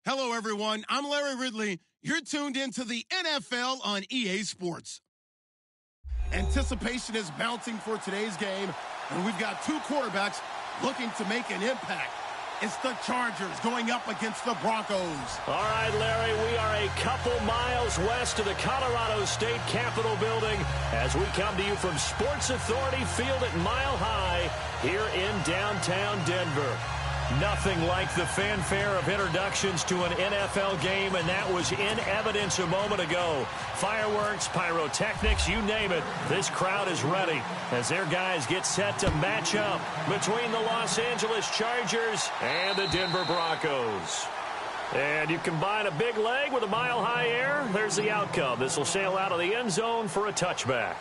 Hello, everyone. I'm Larry Ridley. You're tuned into the NFL on EA Sports. Anticipation is mounting for today's game, and we've got two quarterbacks looking to make an impact. It's the Chargers going up against the Broncos. All right, Larry, we are a couple miles west of the Colorado State Capitol building as we come to you from Sports Authority Field at Mile High here in downtown Denver. Nothing like the fanfare of introductions to an NFL game, and that was in evidence a moment ago. Fireworks, pyrotechnics, you name it. This crowd is ready as their guys get set to match up between the Los Angeles Chargers and the Denver Broncos. And you combine a big leg with a mile-high air, there's the outcome. This will sail out of the end zone for a touchback.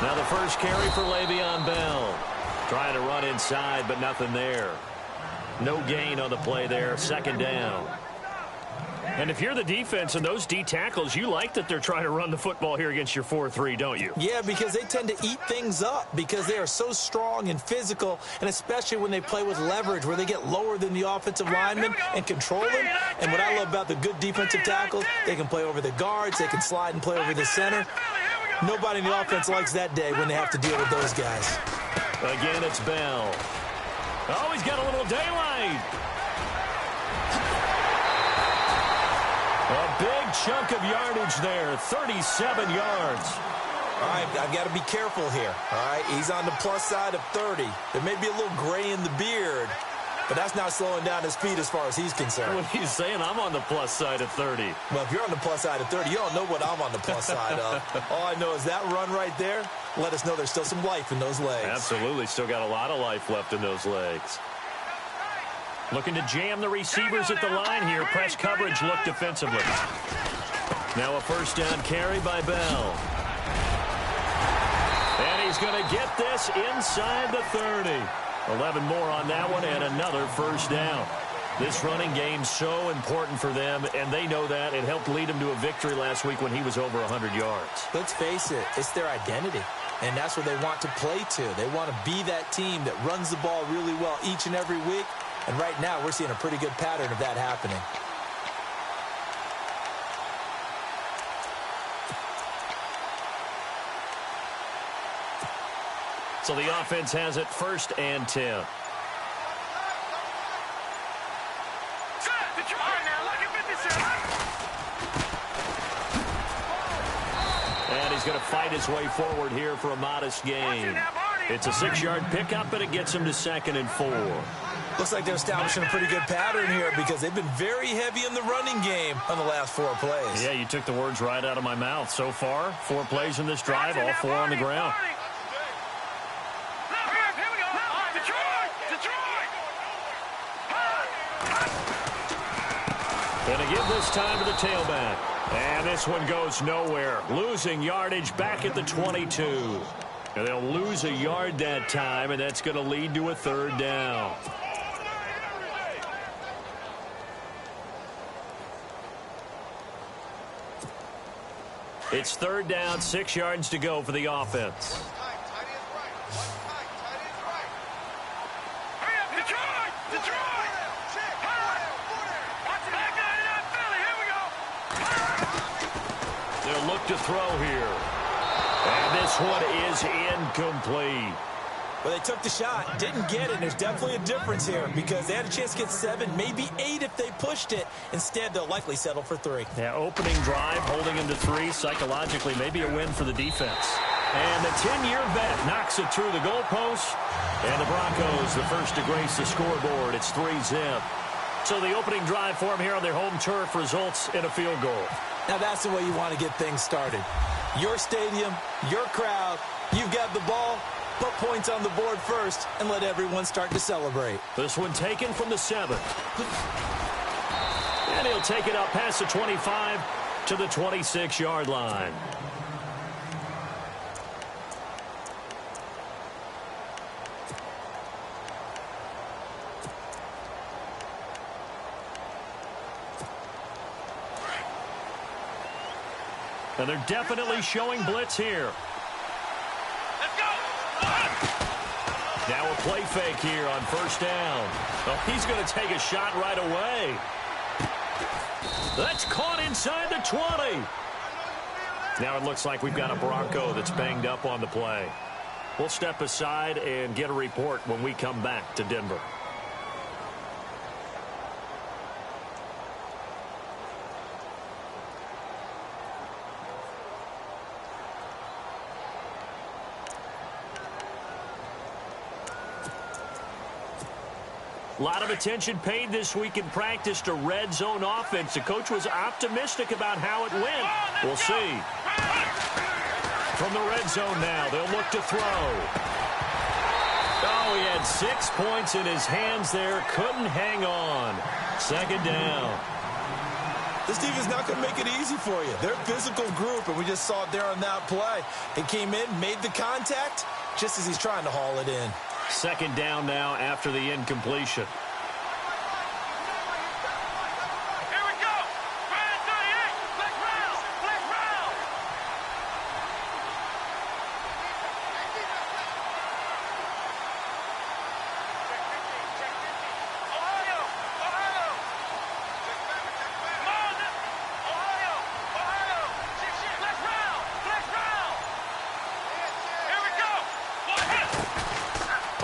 Now the first carry for Le'Veon Bell. Trying to run inside, but nothing there. No gain on the play there. Second down. And if you're the defense and those D tackles, you like that they're trying to run the football here against your 4-3, don't you? Yeah, because they tend to eat things up because they are so strong and physical, and especially when they play with leverage where they get lower than the offensive linemen and control them. And what I love about the good defensive tackles, they can play over the guards, they can slide and play over the center. Nobody in the offense likes that day when they have to deal with those guys. Again, it's Bell. Oh, he's got a little daylight. A big chunk of yardage there, 37 yards. All right, I've got to be careful here. All right, he's on the plus side of 30. There may be a little gray in the beard, but that's not slowing down his speed as far as he's concerned. When he's saying I'm on the plus side of 30. Well, if you're on the plus side of 30, you don't know what I'm on the plus side of. All I know is that run right there, let us know there's still some life in those legs. Absolutely, still got a lot of life left in those legs. Looking to jam the receivers at the line here. Press coverage look defensively. Now a first down carry by Bell. And he's going to get this inside the 30. 11 more on that one and another first down. This running game's so important for them, and they know that. It helped lead them to a victory last week when he was over 100 yards. Let's face it, it's their identity, and that's what they want to play to. They want to be that team that runs the ball really well each and every week, and right now we're seeing a pretty good pattern of that happening. So the offense has it first and 10. And he's going to fight his way forward here for a modest gain. It's a 6-yard pickup, and it gets him to 2nd and 4. Looks like they're establishing a pretty good pattern here because they've been very heavy in the running game on the last 4 plays. Yeah, you took the words right out of my mouth. So far, 4 plays in this drive, all 4 on the ground. And to give this time to the tailback. And this one goes nowhere. Losing yardage back at the 22. And they'll lose a yard that time, and that's going to lead to a third down. It's third down, 6 yards to go for the offense. They'll look to throw here. And this one is incomplete. Well, they took the shot, didn't get it. There's definitely a difference here because they had a chance to get 7, maybe 8 if they pushed it. Instead, they'll likely settle for 3. Yeah, opening drive, holding him to 3. Psychologically, maybe a win for the defense. And the 10-year vet knocks it through the goalpost. And the Broncos, the first to grace the scoreboard. It's 3-zip. So the opening drive for them here on their home turf results in a field goal. Now that's the way you want to get things started. Your stadium, your crowd, you've got the ball. Put points on the board first and let everyone start to celebrate. This one taken from the 7. And he'll take it up past the 25 to the 26-yard line. And they're definitely showing blitz here. Now a play fake here on first down. Oh, he's going to take a shot right away. That's caught inside the 20. Now it looks like we've got a Bronco that's banged up on the play. We'll step aside and get a report when we come back to Denver. A lot of attention paid this week in practice to red zone offense. The coach was optimistic about how it went. We'll see. From the red zone now, they'll look to throw. Oh, he had 6 points in his hands there. Couldn't hang on. Second down. This defense is not going to make it easy for you. They're a physical group, and we just saw it there on that play. He came in, made the contact, just as he's trying to haul it in. Second down now after the incompletion. Here we go. 38. Flex round. Flex round. Ohio. Ohio. Come on. Ohio. Ohio. Flex round. Flex round. Here we go.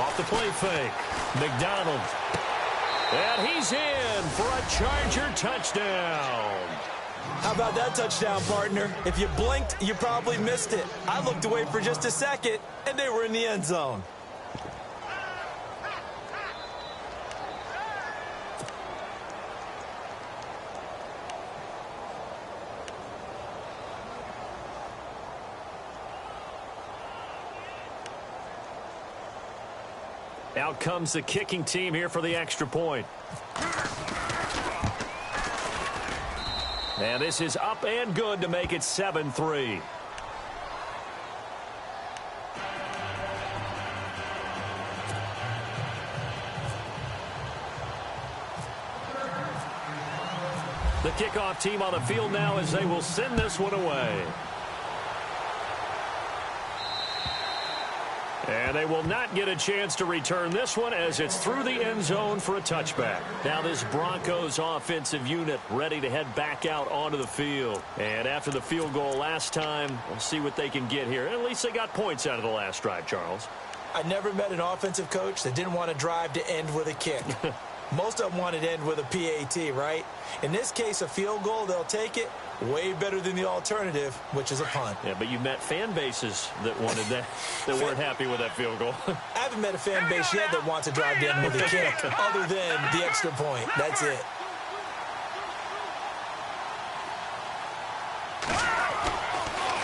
Off the play fake. McDonald. And he's in for a Charger touchdown. How about that touchdown, partner? If you blinked, you probably missed it. I looked away for just a second, and they were in the end zone. Out comes the kicking team here for the extra point. And this is up and good to make it 7-3. The kickoff team on the field now as they will send this one away. And they will not get a chance to return this one as it's through the end zone for a touchback. Now this Broncos offensive unit ready to head back out onto the field. And after the field goal last time, we'll see what they can get here. At least they got points out of the last drive, Charles. I never met an offensive coach that didn't want to drive to end with a kick. Most of them wanted to end with a PAT, right? In this case, a field goal, they'll take it. Way better than the alternative, which is a punt. Yeah, but you met fan bases that wanted that, that weren't happy with that field goal. I haven't met a fan base yet that wants to drive to end with a kick, other than the extra point. That's it.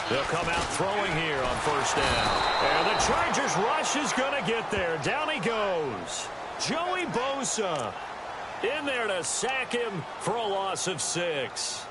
They'll come out throwing here on first down. And the Chargers rush is going to get there. Down he goes. Joey Bosa in there to sack him for a loss of 6.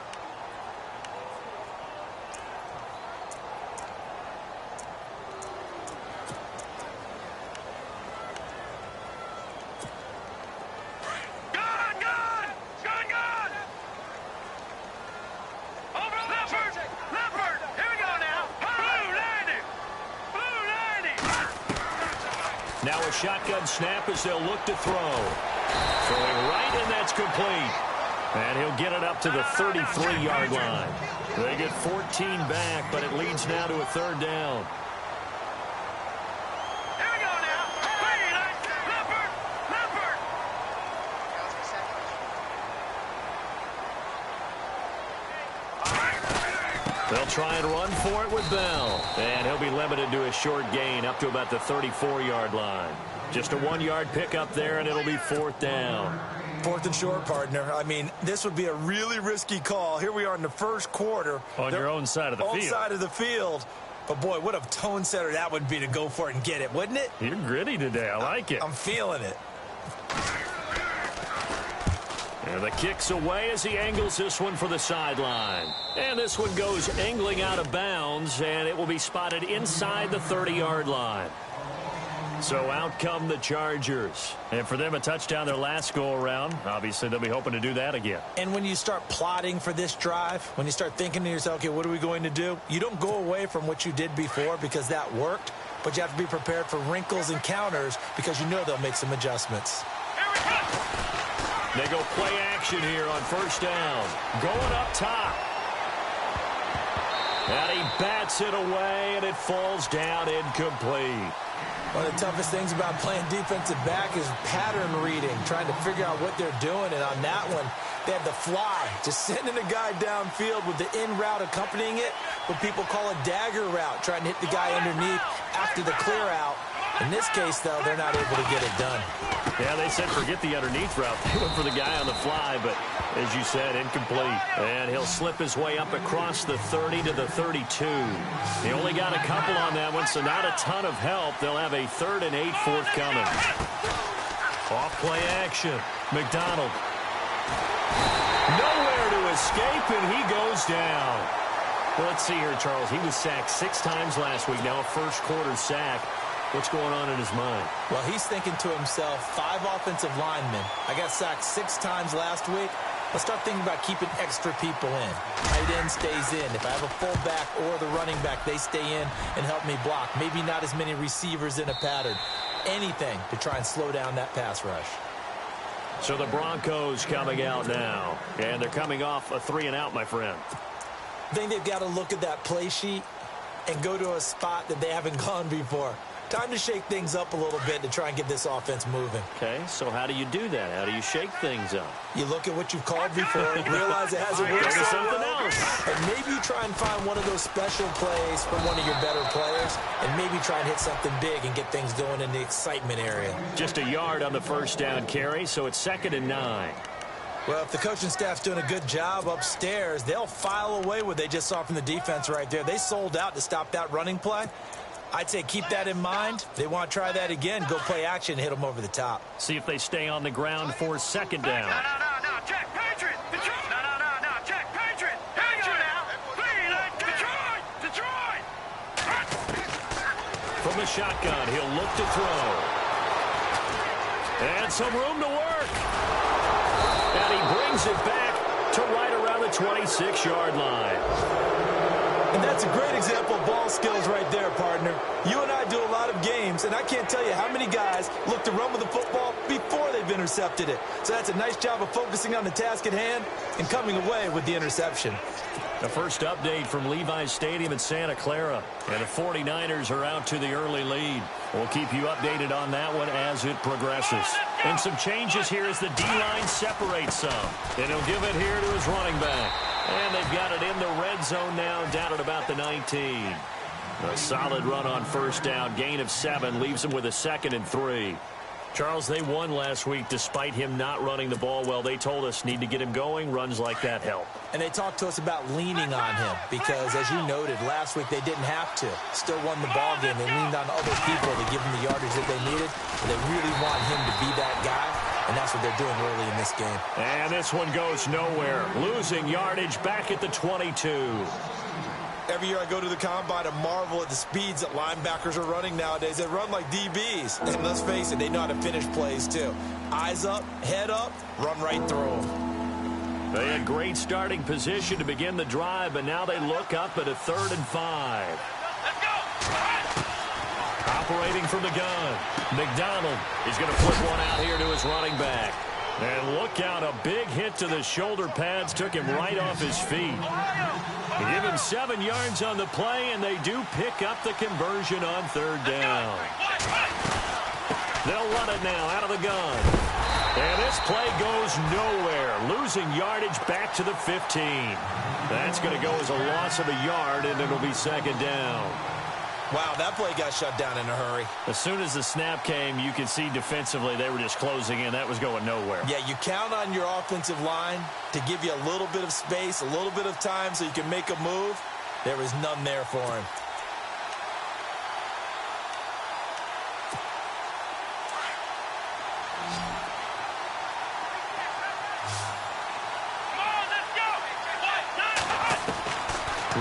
Now a shotgun snap as they'll look to throw. Throwing right, and that's complete. And he'll get it up to the 33-yard line. They get 14 back, but it leads now to a third down. Here we go now. Leopard. They'll try and run for it with Bell. And he'll be limited to a short gain up to about the 34-yard line. Just a 1-yard pickup there, and it'll be fourth down. Fourth and short, partner. I mean, this would be a really risky call. Here we are in the first quarter. On your own side of the field. Own side of the field. But, boy, what a tone setter that would be to go for it and get it, wouldn't it? You're gritty today. I like it. I'm feeling it. And the kick's away as he angles this one for the sideline. And this one goes angling out of bounds, and it will be spotted inside the 30-yard line. So out come the Chargers. And for them, a touchdown their last go-around. Obviously, they'll be hoping to do that again. And when you start plotting for this drive, when you start thinking to yourself, okay, what are we going to do? You don't go away from what you did before because that worked, but you have to be prepared for wrinkles and counters because you know they'll make some adjustments. They go play action here on first down. Going up top. And he bats it away, and it falls down incomplete. One of the toughest things about playing defensive back is pattern reading, trying to figure out what they're doing. And on that one, they had the fly, just sending a guy downfield with the in route accompanying it, what people call a dagger route, trying to hit the guy underneath after the clear out. In this case, though, they're not able to get it done. Yeah, they said forget the underneath route. They went for the guy on the fly, but as you said, incomplete. And he'll slip his way up across the 30 to the 32. He only got a couple on that one, so not a ton of help. They'll have a 3rd and 8 forthcoming. Off play action. McDonald. Nowhere to escape, and he goes down. Well, let's see here, Charles. He was sacked 6 times last week. Now a first quarter sack. What's going on in his mind? Well, he's thinking to himself, 5 offensive linemen. I got sacked 6 times last week. Let's start thinking about keeping extra people in. Tight end stays in. If I have a fullback or the running back, they stay in and help me block. Maybe not as many receivers in a pattern. Anything to try and slow down that pass rush. So the Broncos coming out now. And they're coming off a 3-and-out, my friend. I think they've got to look at that play sheet and go to a spot that they haven't gone before. Time to shake things up a little bit to try and get this offense moving. Okay, so how do you do that? How do you shake things up? You look at what you've called before, realize it hasn't worked so something well, else. and maybe you try and find one of those special plays from one of your better players, and maybe try and hit something big and get things going in the excitement area. Just a yard on the first down carry, so it's 2nd and 9. Well, if the coaching staff's doing a good job upstairs, they'll file away what they just saw from the defense right there. They sold out to stop that running play. I'd say keep that in mind. They want to try that again. Go play action, hit them over the top. See if they stay on the ground for 2nd down. No, Jack Patriot. Detroit. No, Jack Patriot. Here we go now. Detroit. From the shotgun, he'll look to throw. And some room to work. And he brings it back to right around the 26-yard line. And that's a great example of ball skills right there, partner. You and I do a lot of games, and I can't tell you how many guys look to run with the football before they've intercepted it. So that's a nice job of focusing on the task at hand and coming away with the interception. The first update from Levi's Stadium in Santa Clara. And the 49ers are out to the early lead. We'll keep you updated on that one as it progresses. And some changes here as the D-line separates some. And he'll give it here to his running back. And they've got it in the red zone now, down at about the 19. A solid run on first down. Gain of 7 leaves them with a 2nd and 3. Charles, they won last week despite him not running the ball well. They told us need to get him going. Runs like that help. And they talked to us about leaning on him because, as you noted, last week they didn't have to. Still won the ball game. They leaned on other people to give them the yardage that they needed. But they really want him to be that guy, and that's what they're doing early in this game. And this one goes nowhere. Losing yardage back at the 22. Every year I go to the combine and marvel at the speeds that linebackers are running nowadays. They run like DBs. And let's face it, they know how to finish plays too. Eyes up, head up, run right through them. They had great starting position to begin the drive, but now they look up at a 3rd and 5. Let's go. Top operating from the gun. McDonald is going to flip one out here to his running back. And look out, a big hit to the shoulder pads took him right off his feet. They give him 7 yards on the play, and they do pick up the conversion on 3rd down. They'll run it now out of the gun. And this play goes nowhere, losing yardage back to the 15. That's going to go as a loss of a yard, and it'll be 2nd down. Wow, that play got shut down in a hurry. As soon as the snap came, you could see defensively they were just closing in. That was going nowhere. Yeah, you count on your offensive line to give you a little bit of space, a little bit of time so you can make a move. There was none there for him.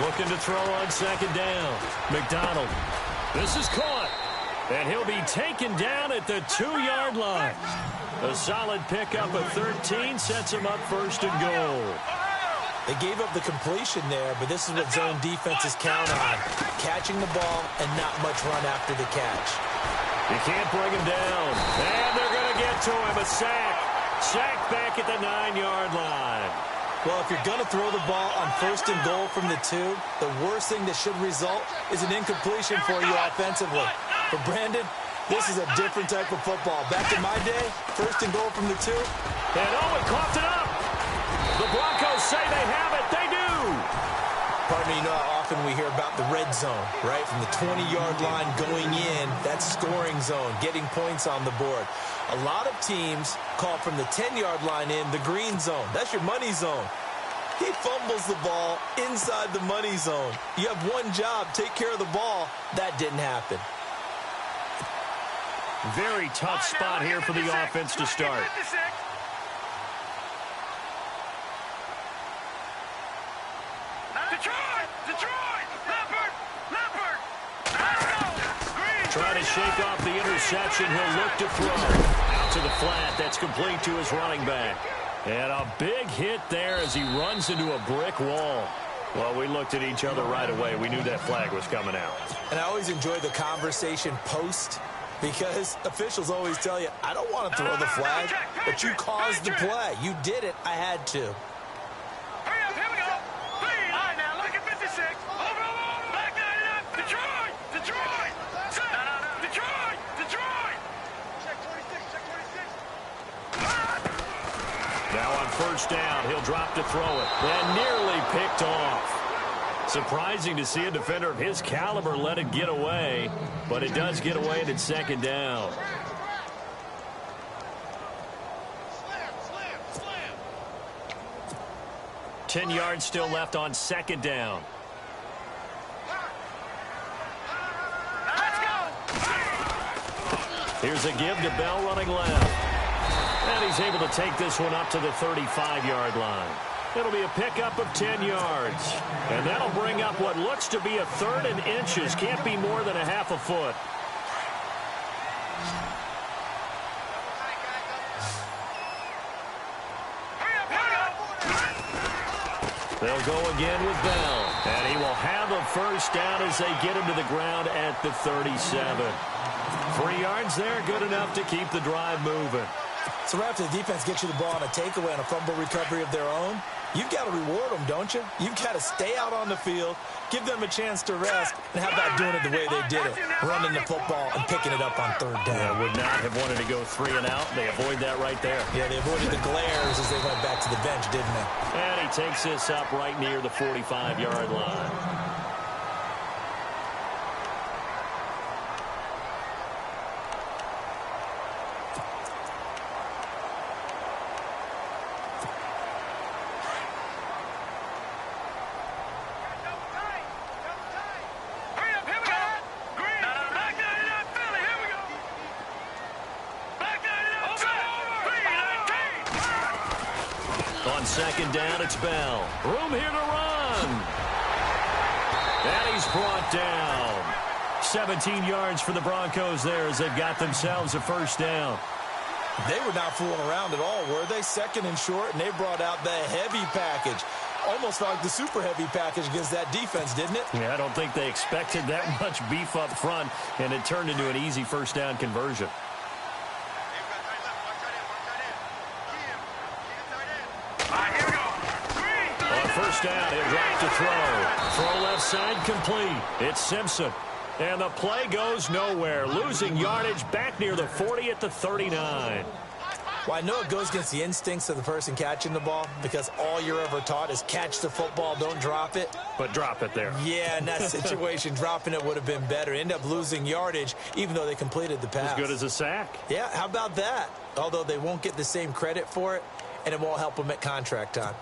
Looking to throw on 2nd down. McDonald. This is caught. And he'll be taken down at the 2-yard line. A solid pickup of 13 sets him up 1st and goal. They gave up the completion there, but this is what zone defenses count on. Catching the ball and not much run after the catch. You can't bring him down. And they're going to get to him. A sack. Sack back at the 9-yard line. Well, if you're going to throw the ball on 1st and goal from the 2, the worst thing that should result is an incompletion for you offensively. For Brandon, this is a different type of football. Back in my day, 1st and goal from the 2. And Owen coughed it up. The Broncos say they have it. They do. Pardon me, you know how often we hear about the red zone, right? From the 20-yard line going in, that's scoring zone, getting points on the board. A lot of teams call from the 10-yard line in the green zone. That's your money zone. He fumbles the ball inside the money zone. You have one job, take care of the ball. That didn't happen. Very tough spot here for the offense to start. Trying to shake off the interception. He'll look to throw. Out to the flat. That's complete to his running back. And a big hit there as he runs into a brick wall. Well, we looked at each other right away. We knew that flag was coming out. And I always enjoy the conversation post, because officials always tell you, I don't want to throw the flag, but you caused the play. You did it. I had to. Hurry up, here we go. Please. All right, now, look at 56. Over. Back 99. Detroit. Detroit. Check 26. Now on 1st down, he'll drop to throw it. And nearly picked off. Surprising to see a defender of his caliber let it get away, but it does get away and it's 2nd down. Slam. 10 yards still left on 2nd down. Let's go. Here's a give to Bell running left. And he's able to take this one up to the 35-yard line. It'll be a pickup of 10 yards. And that'll bring up what looks to be a 3rd and inches. Can't be more than a half a foot. They'll go again with Bell. And he will have a 1st down as they get him to the ground at the 37. 3 yards there, good enough to keep the drive moving. So right after the defense gets you the ball on a takeaway and a fumble recovery of their own, you've got to reward them, don't you? You've got to stay out on the field, give them a chance to rest, and how about doing it the way they did it, running the football and picking it up on 3rd down. Yeah, would not have wanted to go 3 and out. They avoid that right there. Yeah, they avoided the glares as they went back to the bench, didn't they? And he takes this up right near the 45-yard line. On 2nd down, it's Bell. Room here to run. And he's brought down. 17 yards for the Broncos there as they've got themselves a 1st down. They were not fooling around at all, were they? 2nd and short, and they brought out the heavy package. almost felt like the super heavy package against that defense, didn't it? Yeah, I don't think they expected that much beef up front, and it turned into an easy first down conversion. On first down, he'll drop to throw. Throw left side complete. It's Simpson. And the play goes nowhere. Losing yardage back near the 40 at the 39. Well, I know it goes against the instincts of the person catching the ball because all you're ever taught is catch the football, don't drop it. But drop it there. Yeah, in that situation, dropping it would have been better. End up losing yardage, even though they completed the pass. As good as a sack. Yeah, how about that? Although they won't get the same credit for it, and it won't help them at contract time.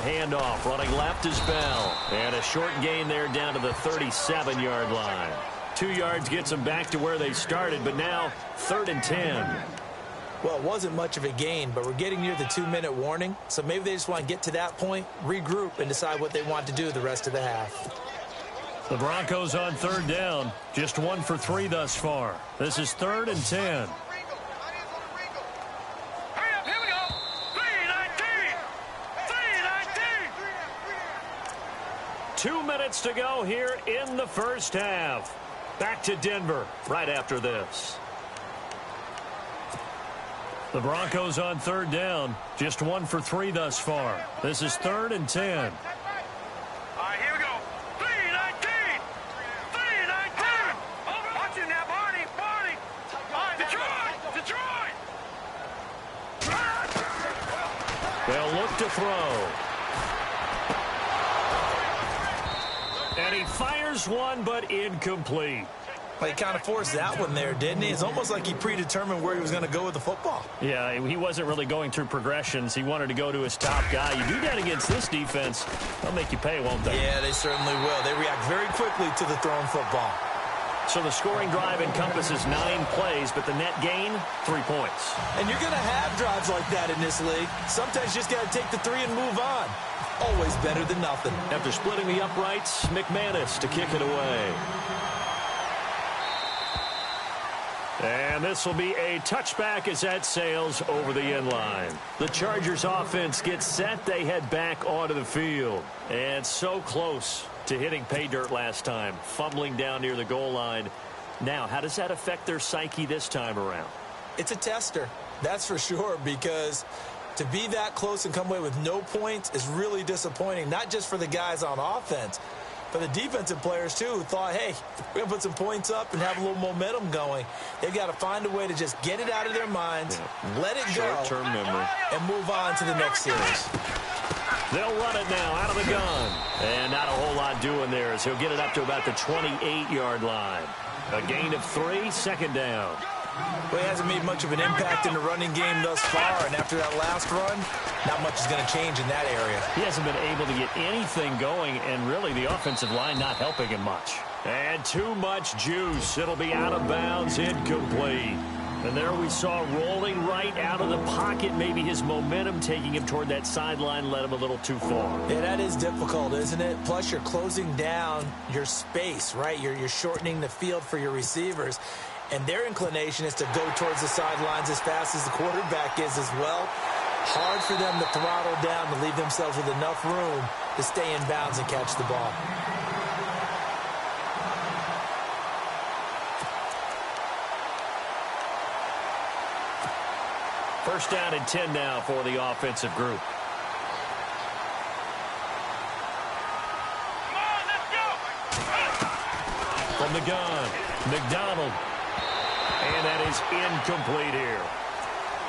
Handoff, running left is Bell. And a short gain there down to the 37-yard line. 2 yards gets them back to where they started, but now 3rd and 10. Well, it wasn't much of a gain, but we're getting near the 2-minute warning, so maybe they just want to get to that point, regroup, and decide what they want to do the rest of the half. The Broncos on 3rd down, just 1 for 3 thus far. This is 3rd and 10. 2 minutes to go here in the first half. Back to Denver right after this. The Broncos on 3rd down. Just 1 for 3 thus far. This is 3rd and 10. All right, here we go. 3-19. 3-19. Watch him now, Barney. Barney. All right, Detroit. They'll look to throw. And he fires one, but incomplete. Well, he kind of forced that one there, didn't he? It's almost like he predetermined where he was going to go with the football. Yeah, he wasn't really going through progressions. He wanted to go to his top guy. You do that against this defense, they'll make you pay, won't they? Yeah, they certainly will. They react very quickly to the thrown football. So the scoring drive encompasses 9 plays, but the net gain, 3 points. And you're going to have drives like that in this league. Sometimes you just got to take the 3 and move on. Always better than nothing. After splitting the uprights, McManus to kick it away. And this will be a touchback as that sails over the end line. The Chargers offense gets set. They head back onto the field. And so close to hitting pay dirt last time, fumbling down near the goal line. Now, how does that affect their psyche this time around? It's a tester, that's for sure, because to be that close and come away with no points is really disappointing, not just for the guys on offense, but the defensive players, too, who thought, hey, we're going to put some points up and have a little momentum going. They've got to find a way to just get it out of their minds, let it go, short-term memory, and move on to the next series. They'll run it now out of the gun. And not a whole lot doing there as he'll get it up to about the 28-yard line. A gain of 3, 2nd down. Well, he hasn't made much of an impact in the running game thus far, and after that last run, not much is going to change in that area. He hasn't been able to get anything going, and really the offensive line not helping him much. And too much juice. It'll be out of bounds, incomplete. And there we saw rolling right out of the pocket. Maybe his momentum taking him toward that sideline led him a little too far. Yeah, that is difficult, isn't it? Plus, you're closing down your space, right? You're shortening the field for your receivers. And their inclination is to go towards the sidelines as fast as the quarterback is as well. Hard for them to throttle down to leave themselves with enough room to stay in bounds and catch the ball. First down and 10 now for the offensive group. Come on, let's go. From the gun, McDonald. And that is incomplete here.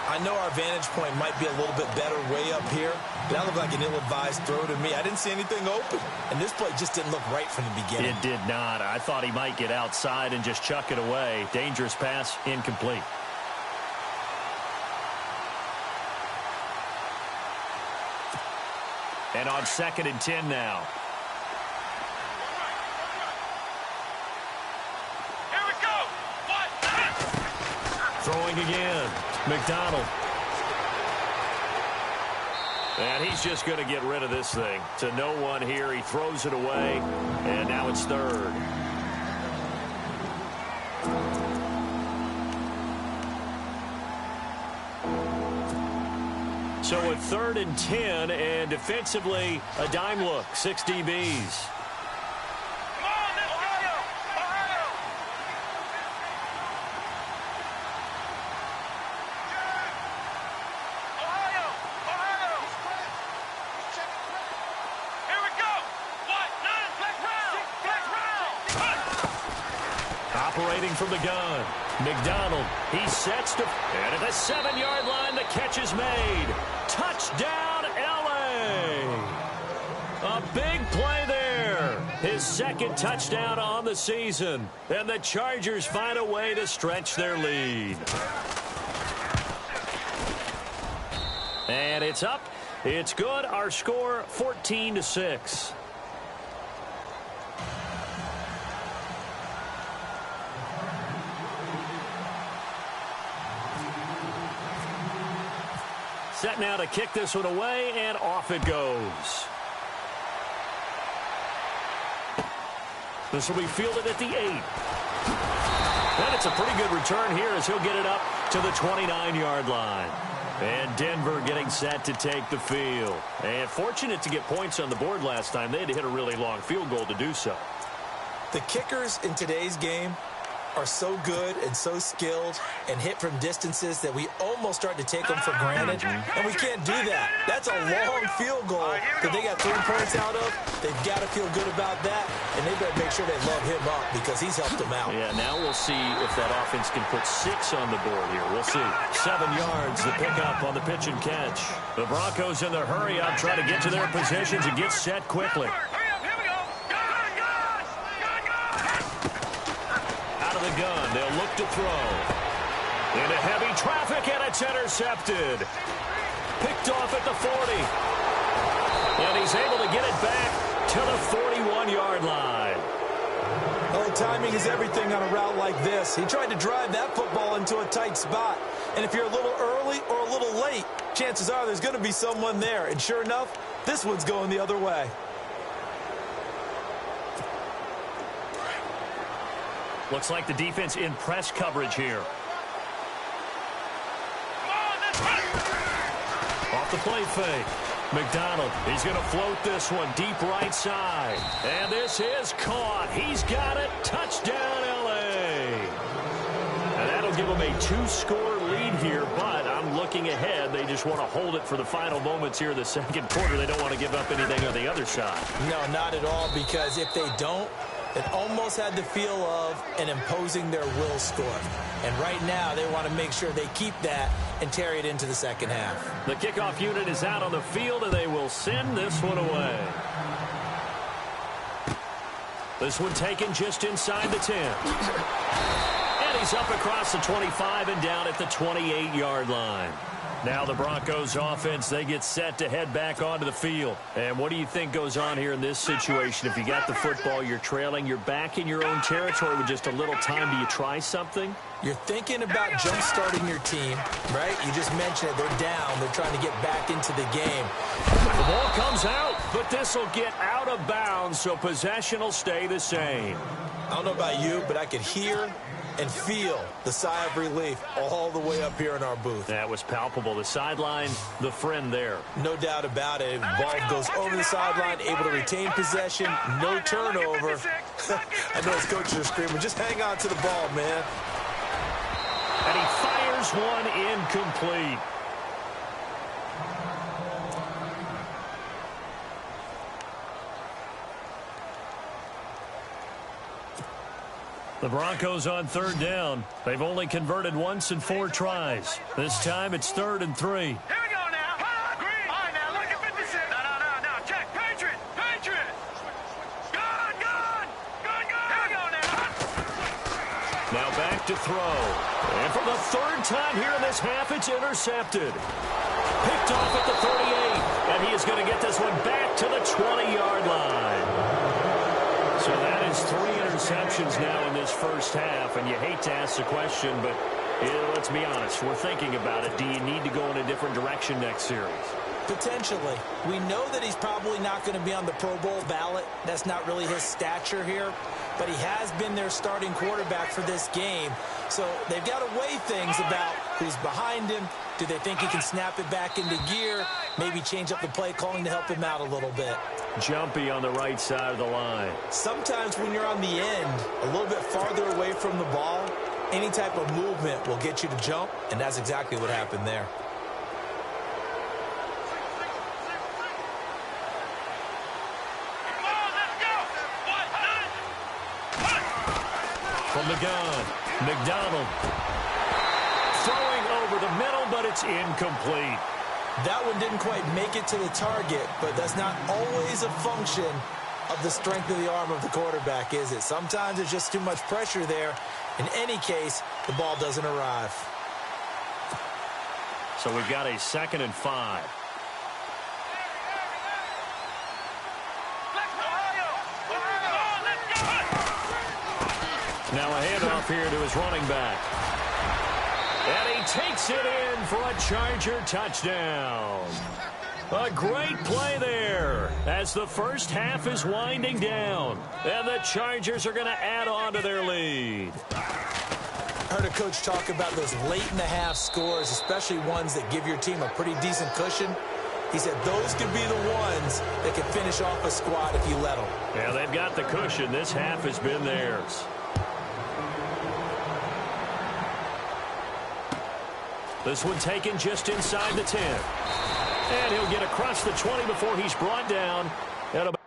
I know our vantage point might be a little bit better way up here, but that looked like an ill-advised throw to me. I didn't see anything open, and this play just didn't look right from the beginning. It did not. I thought he might get outside and just chuck it away. Dangerous pass, incomplete. And on 2nd and 10 now. Here we go. What? Throwing again. McDonald. And he's just going to get rid of this thing. To no one here. He throws it away. And now it's third. So a 3rd and 10, and defensively, a dime look. 6 DBs. Operating from the gun, McDonald, he sets to, and at the 7-yard line, the catch is made. Touchdown, L.A. A big play there. His 2nd touchdown on the season. And the Chargers find a way to stretch their lead. And it's up. It's good. Our score, 14-6. Set now to kick this one away, and off it goes. This will be fielded at the 8. And it's a pretty good return here as he'll get it up to the 29-yard line. And Denver getting set to take the field. And fortunate to get points on the board last time. They had to hit a really long field goal to do so. The kickers in today's game are so good and so skilled and hit from distances that we almost start to take them for granted, and we can't do that. That's a long field goal that they got 3 points out of. They've got to feel good about that, and they better make sure they love him up because he's helped them out. Yeah, now we'll see if that offense can put 6 on the board here. We'll see. 7 yards, the pickup on the pitch and catch. The Broncos in the hurry up, trying to get to their positions and get set quickly. The gun, they'll look to throw. Into heavy traffic, and it's intercepted. Picked off at the 40. And he's able to get it back to the 41-yard line. Well, timing is everything on a route like this. He tried to drive that football into a tight spot. And if you're a little early or a little late, chances are there's going to be someone there. And sure enough, this one's going the other way. Looks like the defense in press coverage here. Off the play fake. McDonald, he's going to float this one deep right side. And this is caught. He's got it. Touchdown, L.A. And that'll give them a 2-score lead here, but I'm looking ahead. They just want to hold it for the final moments here in the 2nd quarter. They don't want to give up anything on the other side. No, not at all, because if they don't, it almost had the feel of an imposing their will score. And right now, they want to make sure they keep that and carry it into the 2nd half. The kickoff unit is out on the field, and they will send this one away. This one taken just inside the 10. And he's up across the 25 and down at the 28-yard line. Now the Broncos offense, they get set to head back onto the field. And what do you think goes on here in this situation? If you got the football, you're trailing, you're back in your own territory with just a little time. Do you try something? You're thinking about jump-starting your team, right? You just mentioned it. They're down. They're trying to get back into the game. The ball comes out, but this will get out of bounds, so possession will stay the same. I don't know about you, but I could hear and feel the sigh of relief all the way up here in our booth. That was palpable. The sideline, the friend there. No doubt about it. Ball goes over the sideline, able to retain possession, no turnover. I know his coaches are screaming, just hang on to the ball, man. And he fires one incomplete. The Broncos on 3rd down. They've only converted once in 4 tries. This time it's 3rd and 3. Here we go now. Green. All right, now look at 56. No. Check. Patriot. Gun. Here we go now. Now back to throw. And for the 3rd time here in this half, it's intercepted. Picked off at the 38. And he is going to get this one back to the 20-yard line. So that is 3 interceptions now in this first half, and you hate to ask the question, but let's be honest, we're thinking about it. Do you need to go in a different direction next series? Potentially. We know that he's probably not going to be on the Pro Bowl ballot. That's not really his stature here. But he has been their starting quarterback for this game. So they've got to weigh things about who's behind him. Do they think he can snap it back into gear? Maybe change up the play calling to help him out a little bit. Jumpy on the right side of the line. Sometimes when you're on the end, a little bit farther away from the ball, any type of movement will get you to jump, and that's exactly what happened there. From the gun, McDonald. Throwing over the middle, but it's incomplete. That one didn't quite make it to the target, but that's not always a function of the strength of the arm of the quarterback, is it? Sometimes there's just too much pressure there. In any case, the ball doesn't arrive. So we've got a 2nd and 5. Now a handoff here to his running back. And he takes it in for a Charger touchdown. A great play there as the first half is winding down. And the Chargers are going to add on to their lead. I heard a coach talk about those late-in-the-half scores, especially ones that give your team a pretty decent cushion. He said those could be the ones that can finish off a squad if you let them. Yeah, they've got the cushion. This half has been theirs. This one taken just inside the 10. And he'll get across the 20 before he's brought down at about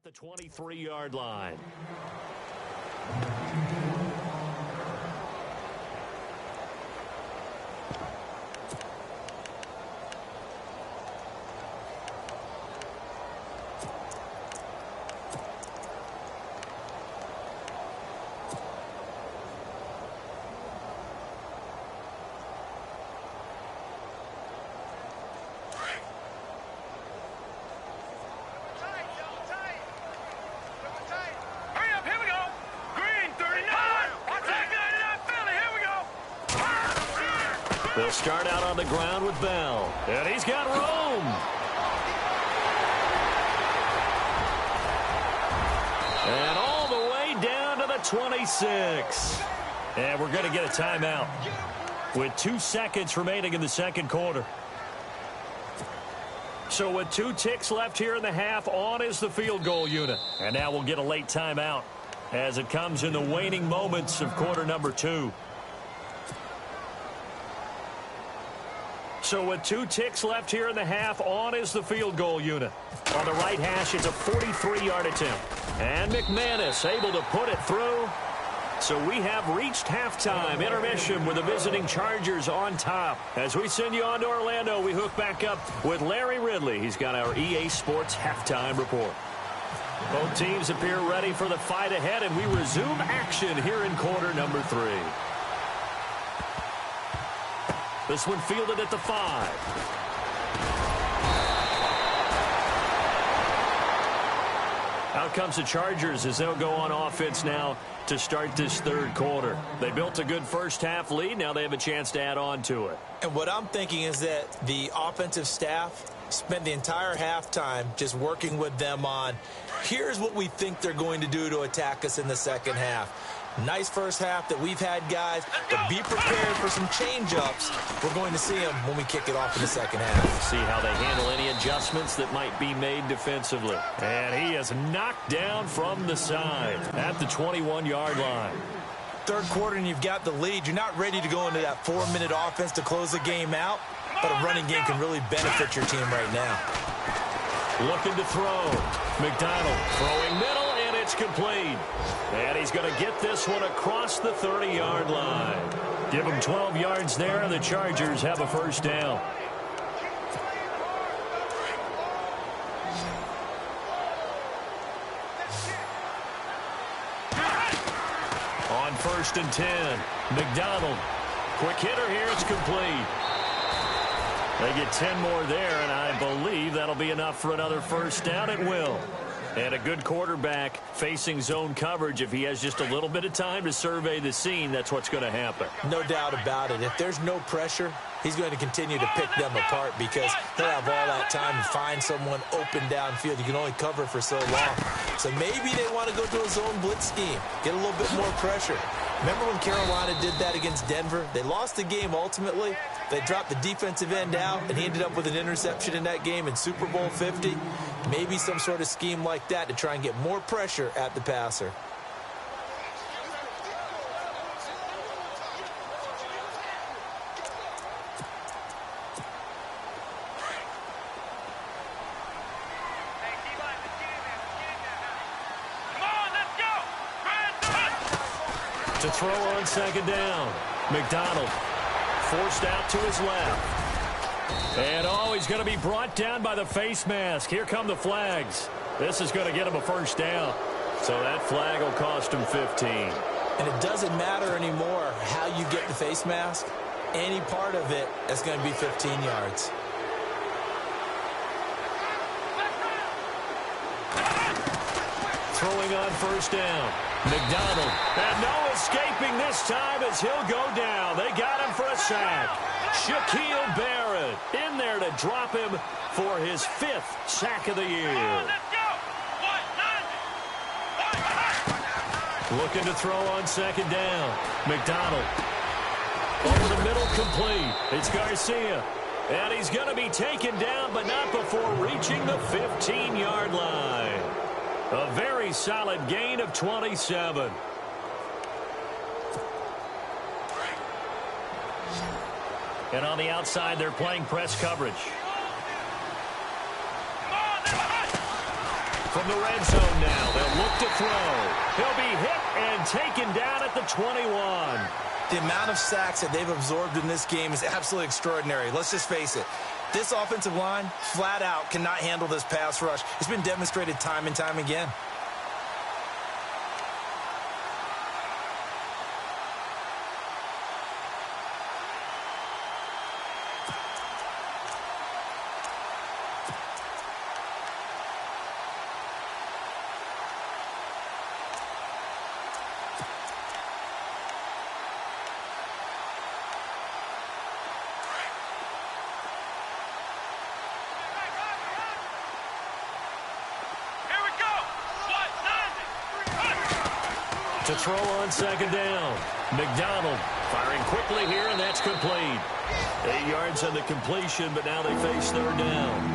the 23-yard line. They'll start out on the ground with Bell. And he's got room. And all the way down to the 26. And we're going to get a timeout with 2 seconds remaining in the second quarter. So with 2 ticks left here in the half, on is the field goal unit. And now we'll get a late timeout as it comes in the waning moments of quarter number 2. So with 2 ticks left here in the half, on is the field goal unit. On the right hash, it's a 43-yard attempt. And McManus able to put it through. So we have reached halftime intermission with the visiting Chargers on top. As we send you on to Orlando, we hook back up with Larry Ridley. He's got our EA Sports halftime report. Both teams appear ready for the fight ahead, and we resume action here in quarter number 3. This one fielded at the 5. Out comes the Chargers as they'll go on offense now to start this third quarter. They built a good first half lead. Now they have a chance to add on to it. And what I'm thinking is that the offensive staff spent the entire halftime just working with them on, here's what we think they're going to do to attack us in the second half. Nice first half that we've had, guys, but be prepared for some change-ups. We're going to see them when we kick it off in the second half. See how they handle any adjustments that might be made defensively. And he is knocked down from the side at the 21-yard line. Third quarter and you've got the lead. You're not ready to go into that 4-minute offense to close the game out, but a running game can really benefit your team right now. Looking to throw. McDonald throwing middle, and it's complete. And he's going to get this one across the 30-yard line. Give him 12 yards there, and the Chargers have a first down. On 1st and 10, McDonald. Quick hitter here, it's complete. They get 10 more there, and I believe that'll be enough for another first down. It will. And a good quarterback facing zone coverage. If he has just a little bit of time to survey the scene, that's what's going to happen. No doubt about it. If there's no pressure, he's going to continue to pick them apart because he'll have all that time to find someone open downfield. You can only cover for so long. So maybe they want to go to a zone blitz scheme, get a little bit more pressure. Remember when Carolina did that against Denver? They lost the game ultimately. They dropped the defensive end out, and he ended up with an interception in that game in Super Bowl 50. Maybe some sort of scheme like that to try and get more pressure at the passer. To throw on second down. McDonald forced out to his left. And, he's going to be brought down by the face mask. Here come the flags. This is going to get him a first down. So that flag will cost him 15. And it doesn't matter anymore how you get the face mask. Any part of it is going to be 15 yards. Throwing on first down. McDonald. And no escaping this time as he'll go down. They got him for a sack. Shaquille Barrett in there to drop him for his 5th sack of the year. Looking to throw on second down. McDonald. Over the middle, complete. It's Garcia. And he's going to be taken down, but not before reaching the 15-yard line. A very solid gain of 27. And on the outside, they're playing press coverage. From the red zone now, they'll look to throw. He'll be hit and taken down at the 21. The amount of sacks that they've absorbed in this game is absolutely extraordinary. Let's just face it. This offensive line, flat out, cannot handle this pass rush. It's been demonstrated time and time again. To throw on second down. McDonald firing quickly here, and that's complete. 8 yards on the completion, but now they face third down.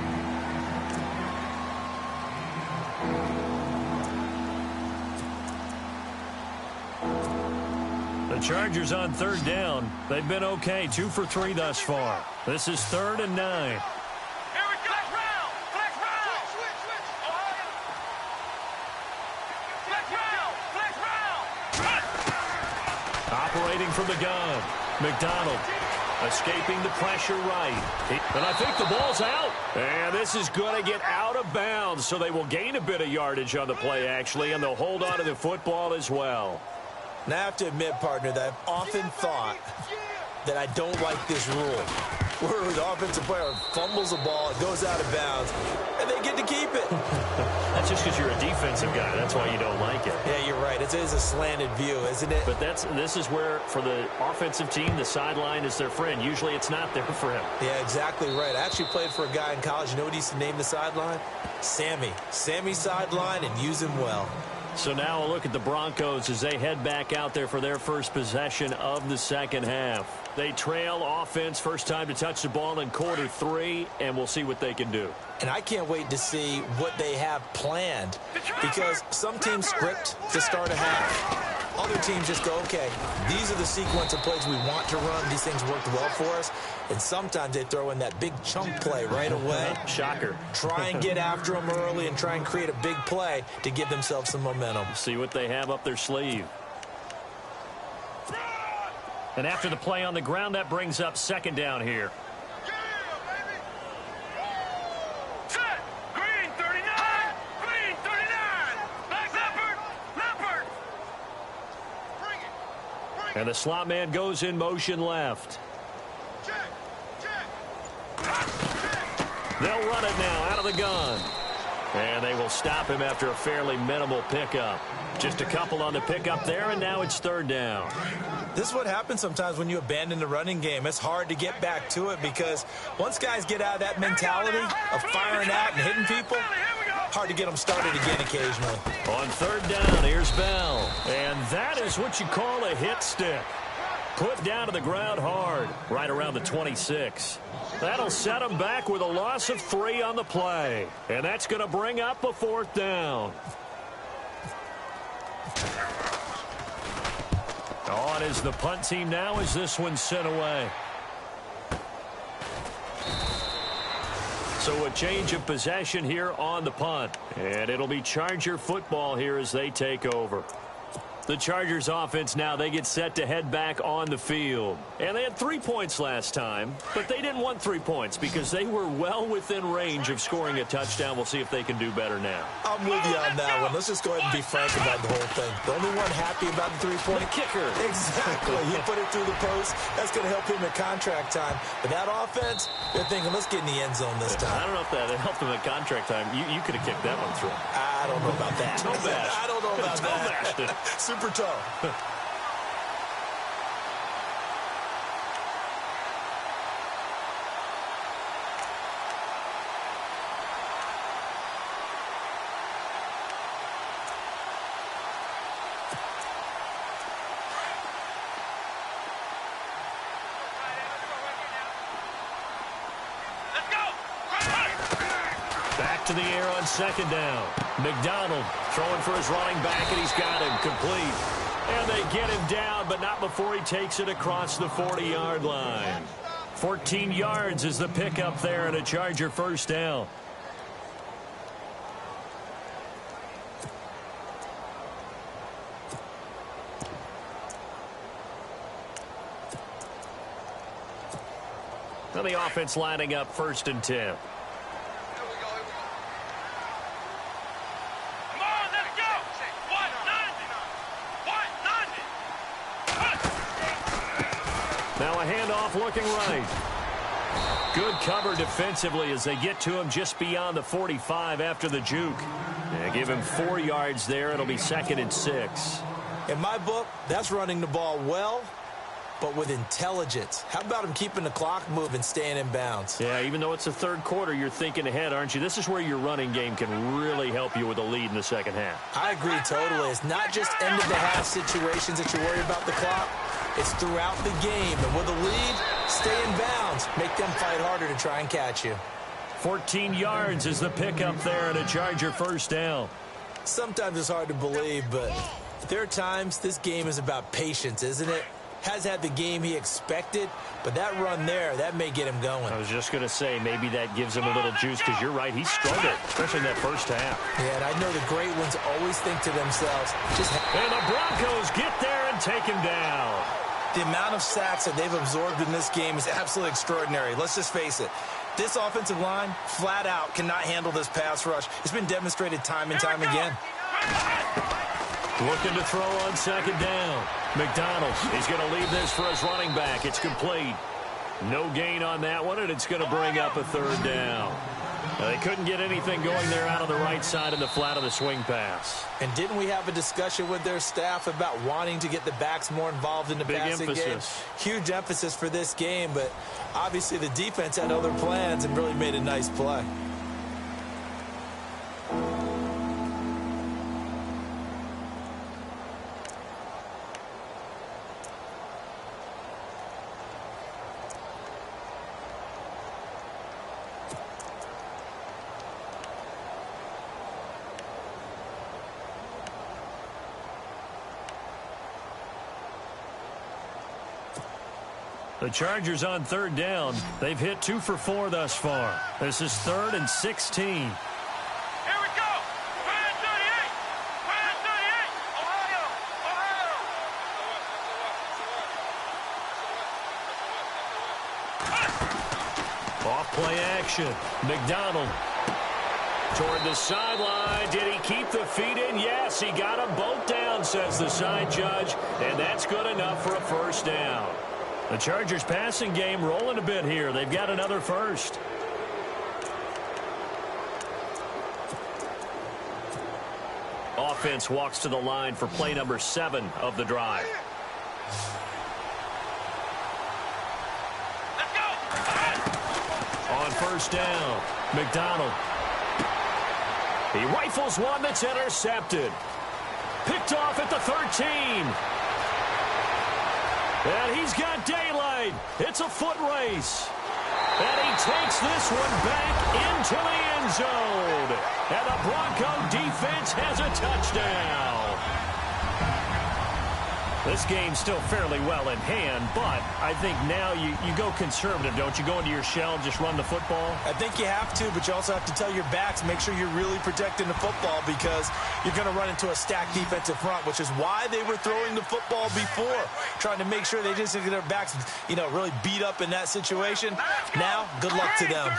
The Chargers on third down. They've been okay, 2 for 3 thus far. This is 3rd and 9. Operating from the gun. McDonald escaping the pressure right. And I think the ball's out. And this is going to get out of bounds, so they will gain a bit of yardage on the play, actually, and they'll hold on to the football as well. Now, I have to admit, partner, that I've often thought that I don't like this rule, where the offensive player fumbles the ball, it goes out of bounds, and they get to keep it. That's just because you're a defensive guy. That's why you don't like it. Yeah, you're right. It is a slanted view, isn't it? But this is where, for the offensive team, the sideline is their friend. Usually it's not there for him. Yeah, exactly right. I actually played for a guy in college. You know what he used to name the sideline? Sammy sideline and use him well. So now a look at the Broncos as they head back out there for their first possession of the second half. They trail offense, first time to touch the ball in quarter 3, and we'll see what they can do. And I can't wait to see what they have planned, because some teams script to start a half. Other teams just go, okay, these are the sequence of plays we want to run. These things worked well for us. And sometimes they throw in that big chunk play right away. Shocker. Try and get after them early and try and create a big play to give themselves some momentum. See what they have up their sleeve. And after the play on the ground, that brings up second down here. Set. Green 39. Green 39. Back Leopard. Bring it. And the slot man goes in motion left. Check. They'll run it now out of the gun. And they will stop him after a fairly minimal pickup. Just a couple on the pickup there, and now it's third down. This is what happens sometimes when you abandon the running game. It's hard to get back to it because once guys get out of that mentality of firing out and hitting people, hard to get them started again occasionally. On third down, here's Bell. And that is what you call a hit stick. Put down to the ground hard, right around the 26. That'll set him back with a loss of 3 on the play. And that's going to bring up a fourth down. On is the punt team now as this one's sent away. So a change of possession here on the punt. And it'll be Charger football here as they take over. The Chargers offense now, they get set to head back on the field. And they had 3 points last time, but they didn't want 3 points because they were well within range of scoring a touchdown. We'll see if they can do better now. I'm with you on that one. Let's just go ahead and be frank about the whole thing. The only one happy about the 3-point kicker. Exactly. He put it through the post. That's going to help him at contract time. But that offense, they're thinking, let's get in the end zone this time. I don't know if that helped him at contract time. You could have kicked that one through. I don't know about that. I don't know about that. Super toe. Back to the air on second down. McDonald throwing for his running back, and he's got him complete. And they get him down, but not before he takes it across the 40-yard line. 14 yards is the pickup there, and a Charger first down. Now the offense lining up 1st and 10. Now a handoff looking right. Good cover defensively as they get to him just beyond the 45 after the juke. They give him 4 yards there. It'll be 2nd and 6. In my book, that's running the ball well, but with intelligence. How about him keeping the clock moving, staying in bounds? Yeah, even though it's the third quarter, you're thinking ahead, aren't you? This is where your running game can really help you with a lead in the second half. I agree totally. It's not just end-of-the-half situations that you worry about the clock. It's throughout the game. And with a lead, stay in bounds. Make them fight harder to try and catch you. 14 yards is the pickup there and a Charger first down. Sometimes it's hard to believe, but there are times this game is about patience, isn't it? Has had the game he expected, but that run there, that may get him going. I was just going to say, maybe that gives him a little juice because you're right, he struggled, especially in that first half. Yeah, and I know the great ones always think to themselves, and the Broncos get there and take him down. The amount of sacks that they've absorbed in this game is absolutely extraordinary. Let's just face it. This offensive line, flat out, cannot handle this pass rush. It's been demonstrated time and time again. Looking to throw on second down. McDonald, he's going to leave this for his running back. It's complete. No gain on that one, and it's going to bring up a third down. Now, they couldn't get anything going there out on the right side in the flat of the swing pass. And didn't we have a discussion with their staff about wanting to get the backs more involved in the passing game? Huge emphasis for this game, but obviously the defense had other plans and really made a nice play. The Chargers on third down. They've hit 2 for 4 thus far. This is 3rd and 16. Here we go. 38. 38. Ohio. Off play action. McDonald toward the sideline. Did he keep the feet in? Yes, he got them both down, says the side judge. And that's good enough for a first down. The Chargers passing game rolling a bit here. They've got another first. Offense walks to the line for play number 7 of the drive. Let's go. On first down, McDonald. He rifles one that's intercepted. Picked off at the 13. And he's got daylight. It's a foot race. And he takes this one back into the end zone. And the Bronco defense has a touchdown. This game's still fairly well in hand, but I think now you go conservative, don't you? Go into your shell and just run the football? I think you have to, but you also have to tell your backs, make sure you're really protecting the football because you're going to run into a stacked defensive front, which is why they were throwing the football before, trying to make sure they just get their backs, really beat up in that situation. Now, good luck to them.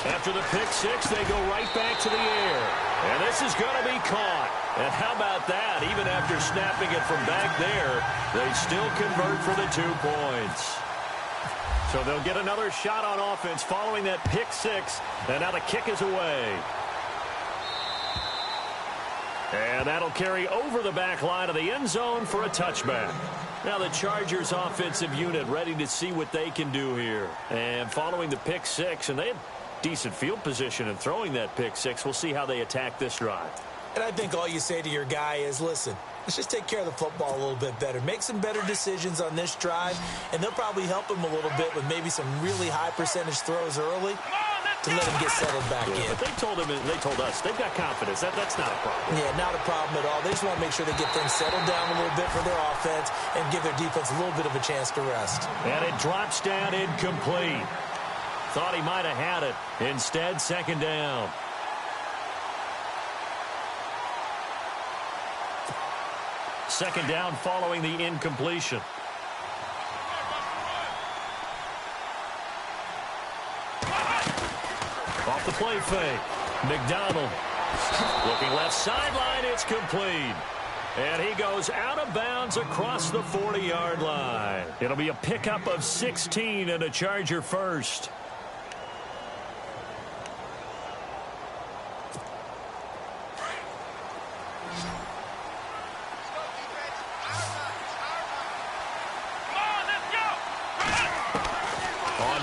After the pick six, they go right back to the air. And this is going to be caught. And how about that? Even after snapping it from back there, they still convert for the 2 points. So they'll get another shot on offense following that pick six. And now the kick is away. And that'll carry over the back line of the end zone for a touchback. Now the Chargers offensive unit ready to see what they can do here. And following the pick six, and they had decent field position in throwing that pick six. We'll see how they attack this drive. And I think all you say to your guy is, listen, let's just take care of the football a little bit better. Make some better decisions on this drive, and they'll probably help him a little bit with maybe some really high percentage throws early to let him get settled back in. But they told us, they've got confidence. That's not a problem. Yeah, not a problem at all. They just want to make sure they get things settled down a little bit for their offense and give their defense a little bit of a chance to rest. And it drops down incomplete. Thought he might have had it. Instead, second down. Second down following the incompletion. Off the play fake. McDonald. Looking left sideline. It's complete. And he goes out of bounds across the 40-yard line. It'll be a pickup of 16 and a Charger first.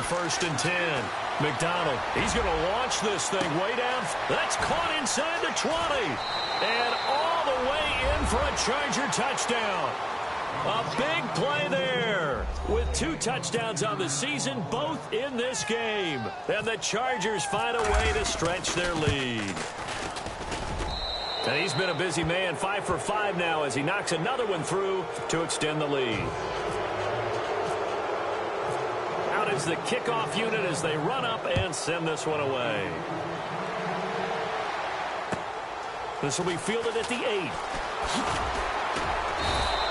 First and 10. McDonald, he's going to launch this thing way down. That's caught inside the 20. And all the way in for a Charger touchdown. A big play there. With 2 touchdowns on the season, both in this game. And the Chargers find a way to stretch their lead. And he's been a busy man, 5 for 5 now as he knocks another one through to extend the lead. Is the kickoff unit as they run up and send this one away. This will be fielded at the 8.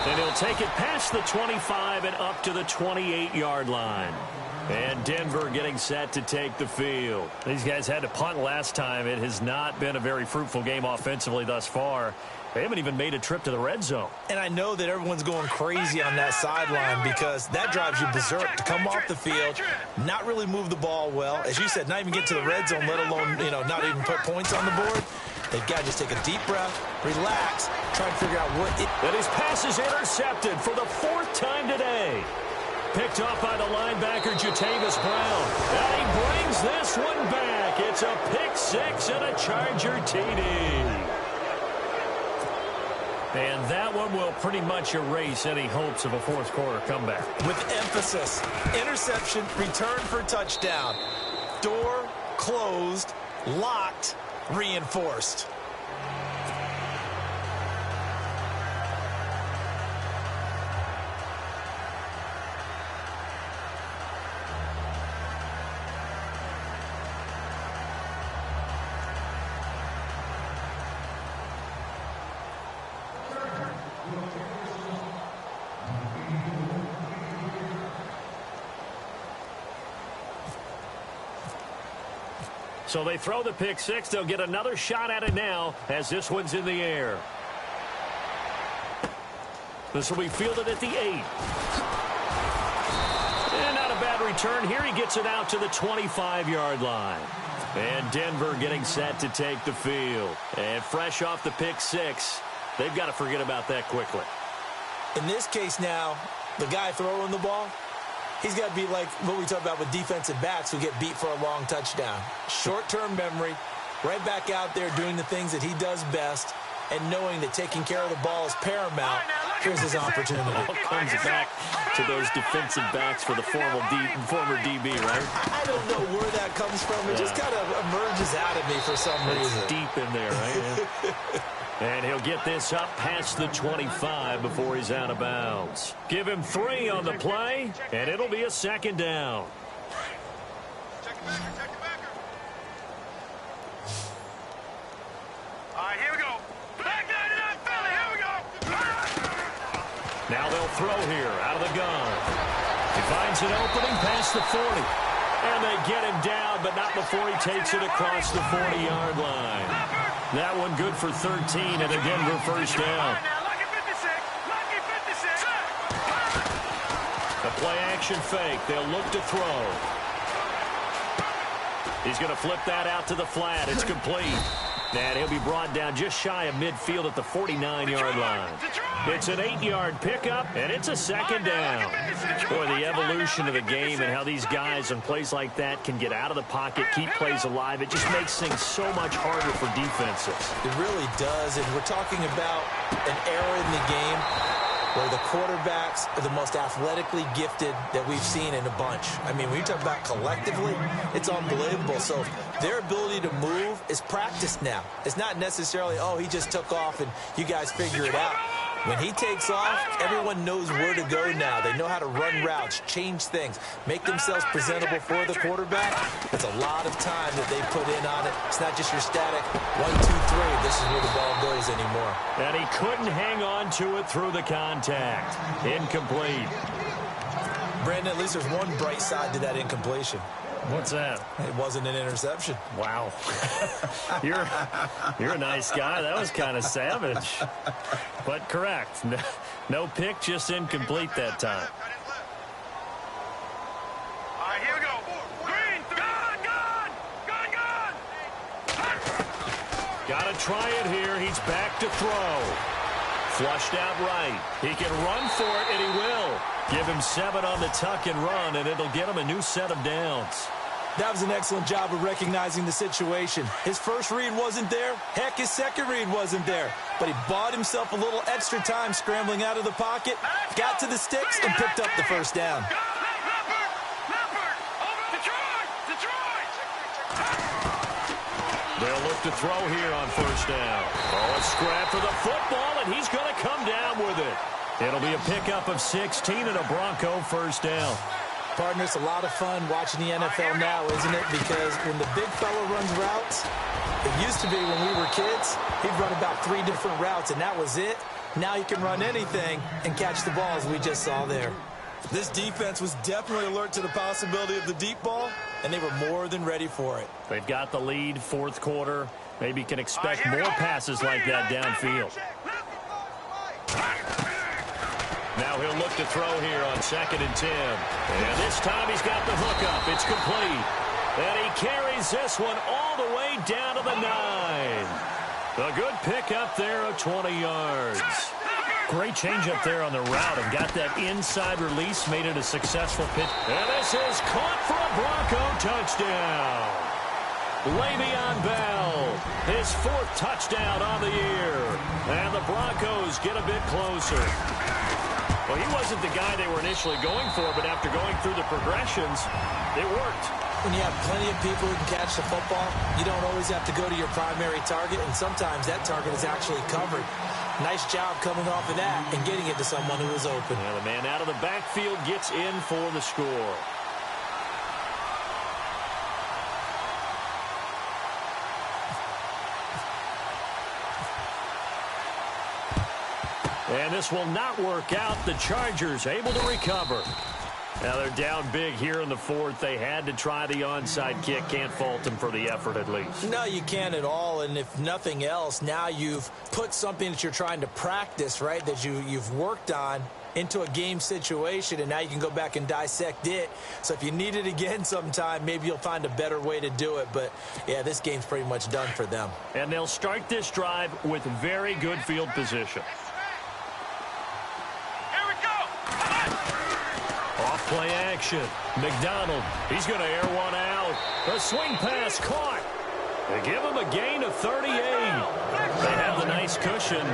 And he'll take it past the 25 and up to the 28-yard line. And Denver getting set to take the field. These guys had to punt last time. It has not been a very fruitful game offensively thus far. They haven't even made a trip to the red zone. And I know that everyone's going crazy on that sideline because that drives you berserk to come off the field, not really move the ball well. As you said, not even get to the red zone, let alone, not even put points on the board. They've got to just take a deep breath, relax, try and figure out what it... And his pass is intercepted for the 4th time today. Picked off by the linebacker, Jatavis Brown. And he brings this one back. It's a pick six and a Charger TD. And that one will pretty much erase any hopes of a fourth quarter comeback. With emphasis, interception, return for touchdown. Door closed, locked, reinforced. So they throw the pick six. They'll get another shot at it now as this one's in the air. This will be fielded at the 8. And not a bad return here. He gets it out to the 25-yard line. And Denver getting set to take the field. And fresh off the pick six, they've got to forget about that quickly. In this case now, the guy throwing the ball, he's got to be like what we talk about with defensive backs who get beat for a long touchdown. Short-term memory, right back out there doing the things that he does best, and knowing that taking care of the ball is paramount. Here's his opportunity. All comes back to those defensive backs for the former DB, right? I don't know where that comes from. It just kind of emerges out of me for some reason. It's deep in there, right? And he'll get this up past the 25 before he's out of bounds. Give him 3 on the play, and it'll be a second down. Check the backer. All right, here we go. Back 99 Philly, here we go. Now they'll throw here out of the gun. He finds an opening past the 40. And they get him down, but not before he takes it across the 40-yard line. That one good for 13 and a Denver first down. The play-action fake. They'll look to throw. He's going to flip that out to the flat. It's complete. And he'll be brought down just shy of midfield at the 49-yard line. It's an 8-yard pickup, and it's a second down. Boy, the evolution of the game and how these guys on plays like that can get out of the pocket, keep plays alive, it just makes things so much harder for defenses. It really does, and we're talking about an era in the game where the quarterbacks are the most athletically gifted that we've seen in a bunch. I mean, when you talk about collectively, it's unbelievable. So their ability to move is practiced now. It's not necessarily, oh, he just took off and you guys figure it out. When he takes off, everyone knows where to go now. They know how to run routes, change things, make themselves presentable for the quarterback. It's a lot of time that they put in on it. It's not just your static 1, 2, 3. This is where the ball goes anymore. And he couldn't hang on to it through the contact. Incomplete. Brandon, at least there's one bright side to that incompletion. What's that? It wasn't an interception. Wow. You're a nice guy. That was kind of savage. But correct. No pick, just incomplete that time. All right, here we go. Green, gone. Got to try it here. He's back to throw. Flushed out right. He can run for it, and he will. Give him 7 on the tuck and run, and it'll get him a new set of downs. That was an excellent job of recognizing the situation. His first read wasn't there. Heck, his second read wasn't there. But he bought himself a little extra time scrambling out of the pocket, got to the sticks, and picked up the first down. They'll look to throw here on first down. Oh, a scrap for the football, and he's going to come down with it. It'll be a pickup of 16 and a Bronco first down. Partner, it's a lot of fun watching the NFL now, isn't it? Because when the big fella runs routes, it used to be when we were kids, he'd run about 3 different routes, and that was it. Now he can run anything and catch the ball, as we just saw there. This defense was definitely alert to the possibility of the deep ball, and they were more than ready for it. They've got the lead, fourth quarter. Maybe can expect more passes like that downfield. Now he'll look to throw here on 2nd and 10. And this time he's got the hookup. It's complete. And he carries this one all the way down to the 9. A good pickup there of 20 yards. Great change up there on the route and got that inside release, made it a successful pitch. And this is caught for a Bronco touchdown. Le'Veon Bell, his 4th touchdown on the year. And the Broncos get a bit closer. Well, he wasn't the guy they were initially going for, but after going through the progressions, it worked. when you have plenty of people who can catch the football, you don't always have to go to your primary target, and sometimes that target is actually covered. Nice job coming off of that and getting it to someone who is open. Yeah, the man out of the backfield gets in for the score. And this will not work out. The Chargers able to recover. Now they're down big here in the fourth. They had to try the onside kick. Can't fault them for the effort at least. No, you can't at all. And if nothing else, now you've put something that you're trying to practice, right, that you've worked on into a game situation, and now you can go back and dissect it. So if you need it again sometime, maybe you'll find a better way to do it. But, yeah, this game's pretty much done for them. And they'll start this drive with very good field position. Play action. McDonald, he's going to air one out. The swing pass caught. They give him a gain of 38. They have the nice cushion.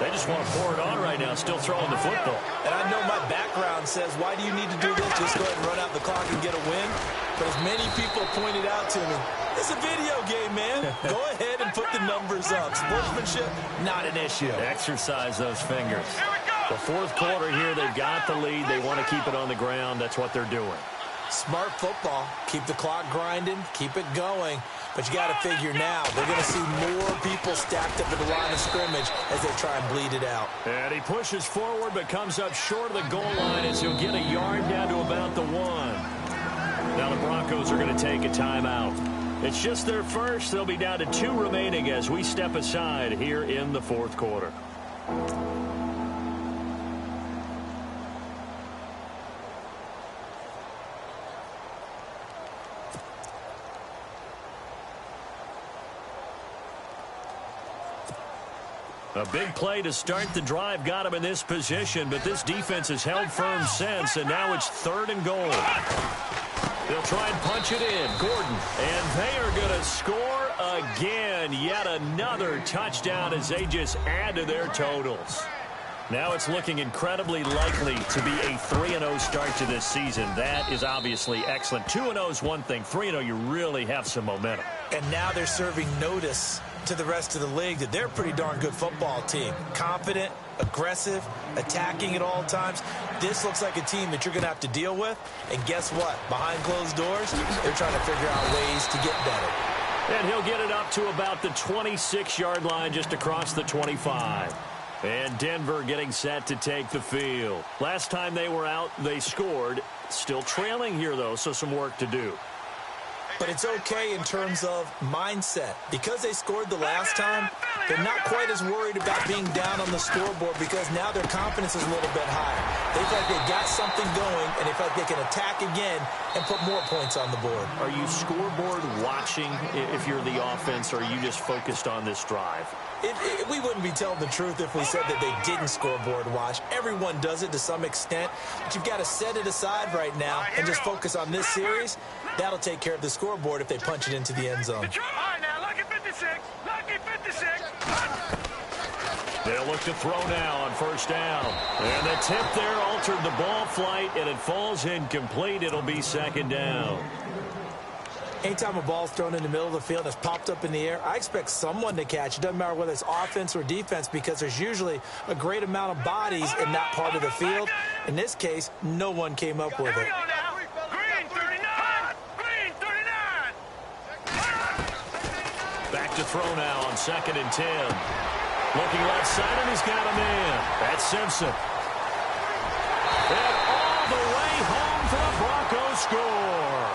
They just want to pour it on right now, still throwing the football. And I know my background says, why do you need to do this? Just go ahead and run out the clock and get a win. But as many people pointed out to me, it's a video game, man. Go ahead and put the numbers up. Sportsmanship, not an issue. Exercise those fingers. The fourth quarter here, they've got the lead. They want to keep it on the ground. That's what they're doing. Smart football. Keep the clock grinding. Keep it going. But you got to figure now, they're going to see more people stacked up at the line of scrimmage as they try and bleed it out. And he pushes forward but comes up short of the goal line as he'll get a yard down to about the 1. Now the Broncos are going to take a timeout. It's just their first. They'll be down to 2 remaining as we step aside here in the fourth quarter. A big play to start the drive got him in this position, but this defense has held firm since, and now it's 3rd and goal. They'll try and punch it in. Gordon, and they are going to score again. Yet another touchdown as they just add to their totals. Now it's looking incredibly likely to be a 3-0 start to this season. That is obviously excellent. 2-0 is one thing. 3-0, you really have some momentum. And now they're serving notice to the rest of the league that they're a pretty darn good football team. Confident, aggressive, attacking at all times. This looks like a team that you're going to have to deal with. And guess what? Behind closed doors, they're trying to figure out ways to get better. And he'll get it up to about the 26-yard line, just across the 25. And Denver getting set to take the field. Last time they were out, they scored. Still trailing here, though, so some work to do. But it's okay in terms of mindset. Because they scored the last time, they're not quite as worried about being down on the scoreboard because now their confidence is a little bit higher. They feel like they've got something going, and they feel like they can attack again and put more points on the board. Are you scoreboard watching if you're the offense, or are you just focused on this drive? We wouldn't be telling the truth if we said that they didn't scoreboard watch. Everyone does it to some extent, but you've got to set it aside right now and just focus on this series. That'll take care of the scoreboard if they punch it into the end zone. All right, now, lucky 56. Lucky 56. They'll look to throw now on first down. And the tip there altered the ball flight, and it falls incomplete. It'll be 2nd down. Anytime a ball's thrown in the middle of the field that's popped up in the air, I expect someone to catch. It doesn't matter whether it's offense or defense because there's usually a great amount of bodies in that part of the field. In this case, no one came up with it. Green 39. Green 39. Back to throw now on 2nd and 10. Looking left side, and he's got a man. That's Simpson. And all the way home for the Broncos score.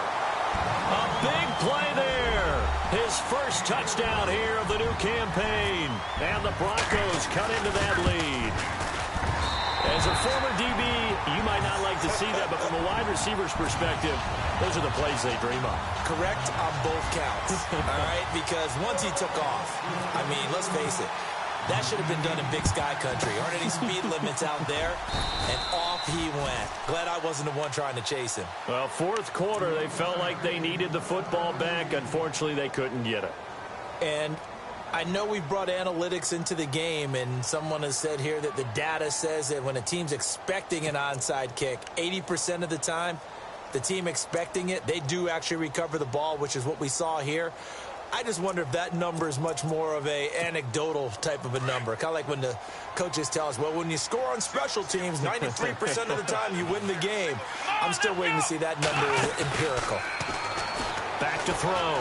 A big play there. His first touchdown here of the new campaign. And the Broncos cut into that lead. As a former DB, you might not like to see that, but from a wide receiver's perspective, those are the plays they dream of. Correct on both counts, all right? Because once he took off, I mean, let's face it, that should have been done in Big Sky Country. Aren't any speed limits out there? And off he went. Glad I wasn't the one trying to chase him. Well, fourth quarter, they felt like they needed the football back. Unfortunately, they couldn't get it. And I know we brought analytics into the game, and someone has said here that the data says that when a team's expecting an onside kick, 80% of the time, the team expecting it, they do actually recover the ball, which is what we saw here. I just wonder if that number is much more of a anecdotal type of a number. Kind of like when the coaches tell us, well, when you score on special teams, 93% of the time you win the game. I'm still waiting to see that number empirical. Back to throw.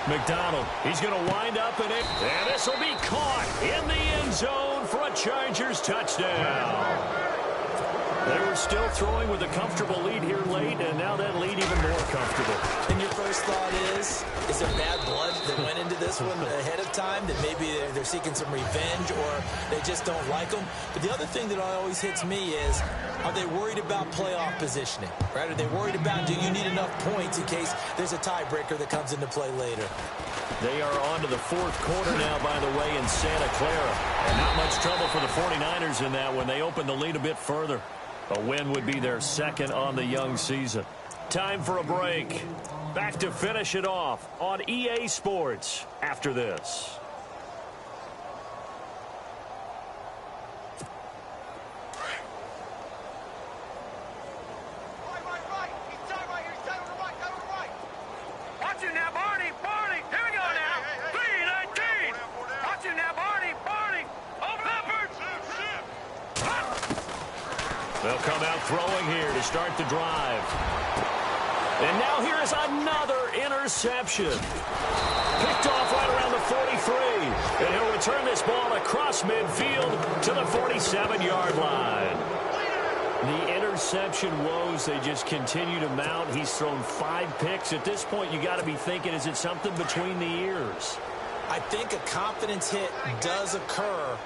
McDonald, he's going to wind up in it, and this will be caught in the end zone for a Chargers touchdown. They were still throwing with a comfortable lead here late, and now that lead even more comfortable. And your first thought is there bad blood that went into this one ahead of time, that maybe they're seeking some revenge or they just don't like them? But the other thing that always hits me is, are they worried about playoff positioning, right? Are they worried about, do you need enough points in case there's a tiebreaker that comes into play later? They are on to the fourth quarter now, by the way, in Santa Clara. And not much trouble for the 49ers in that one. They opened the lead a bit further. A win would be their second on the young season. Time for a break. Back to finish it off on EA Sports after this. Watch you now, Barney. Barney. Here we go now. 3-19. Watch you now, Barney. Barney. Over Leopard. They'll come out throwing here to start the drive. And now here is another interception. Picked off right around the 43. And he'll return this ball across midfield to the 47-yard line. The interception woes, they just continue to mount. He's thrown 5 picks. At this point, you got to be thinking, is it something between the ears? I think a confidence hit does occur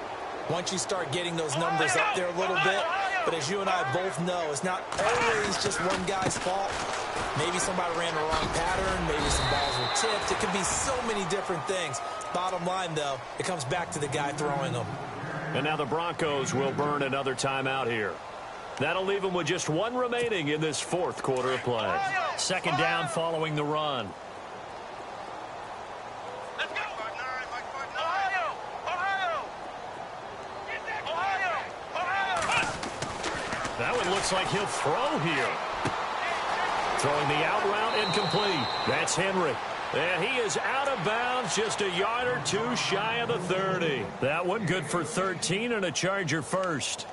once you start getting those numbers up there a little bit. But as you and I both know, it's not always just one guy's fault. Maybe somebody ran the wrong pattern. Maybe some balls were tipped. It could be so many different things. Bottom line, though, it comes back to the guy throwing them. And now the Broncos will burn another timeout here. That'll leave them with just 1 remaining in this fourth quarter of play. Second down following the run. Let's go. Ohio. Ohio. Ohio. Ohio. That one looks like he'll throw here. Throwing the out route incomplete. That's Henry. And he is out of bounds, just a yard or two shy of the 30. That one good for 13 and a Charger first.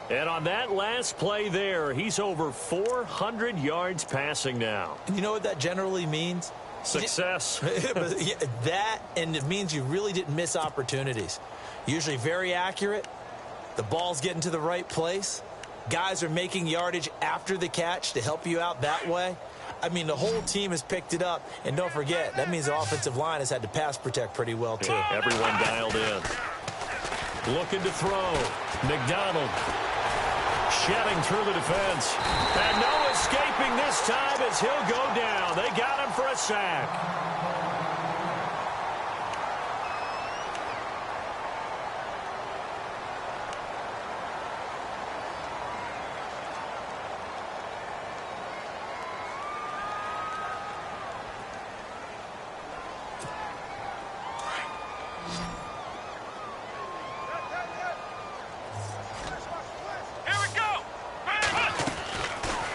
And on that last play there, he's over 400 yards passing now. And you know what that generally means? Success. That, and it means you really didn't miss opportunities. Usually very accurate. The ball's getting to the right place. Guys are making yardage after the catch to help you out that way. I mean, the whole team has picked it up. And don't forget, that means the offensive line has had to pass protect pretty well, too. Yeah, everyone dialed in. Looking to throw. McDonald. Shedding through the defense. And no escaping this time as he'll go down. They got him for a sack.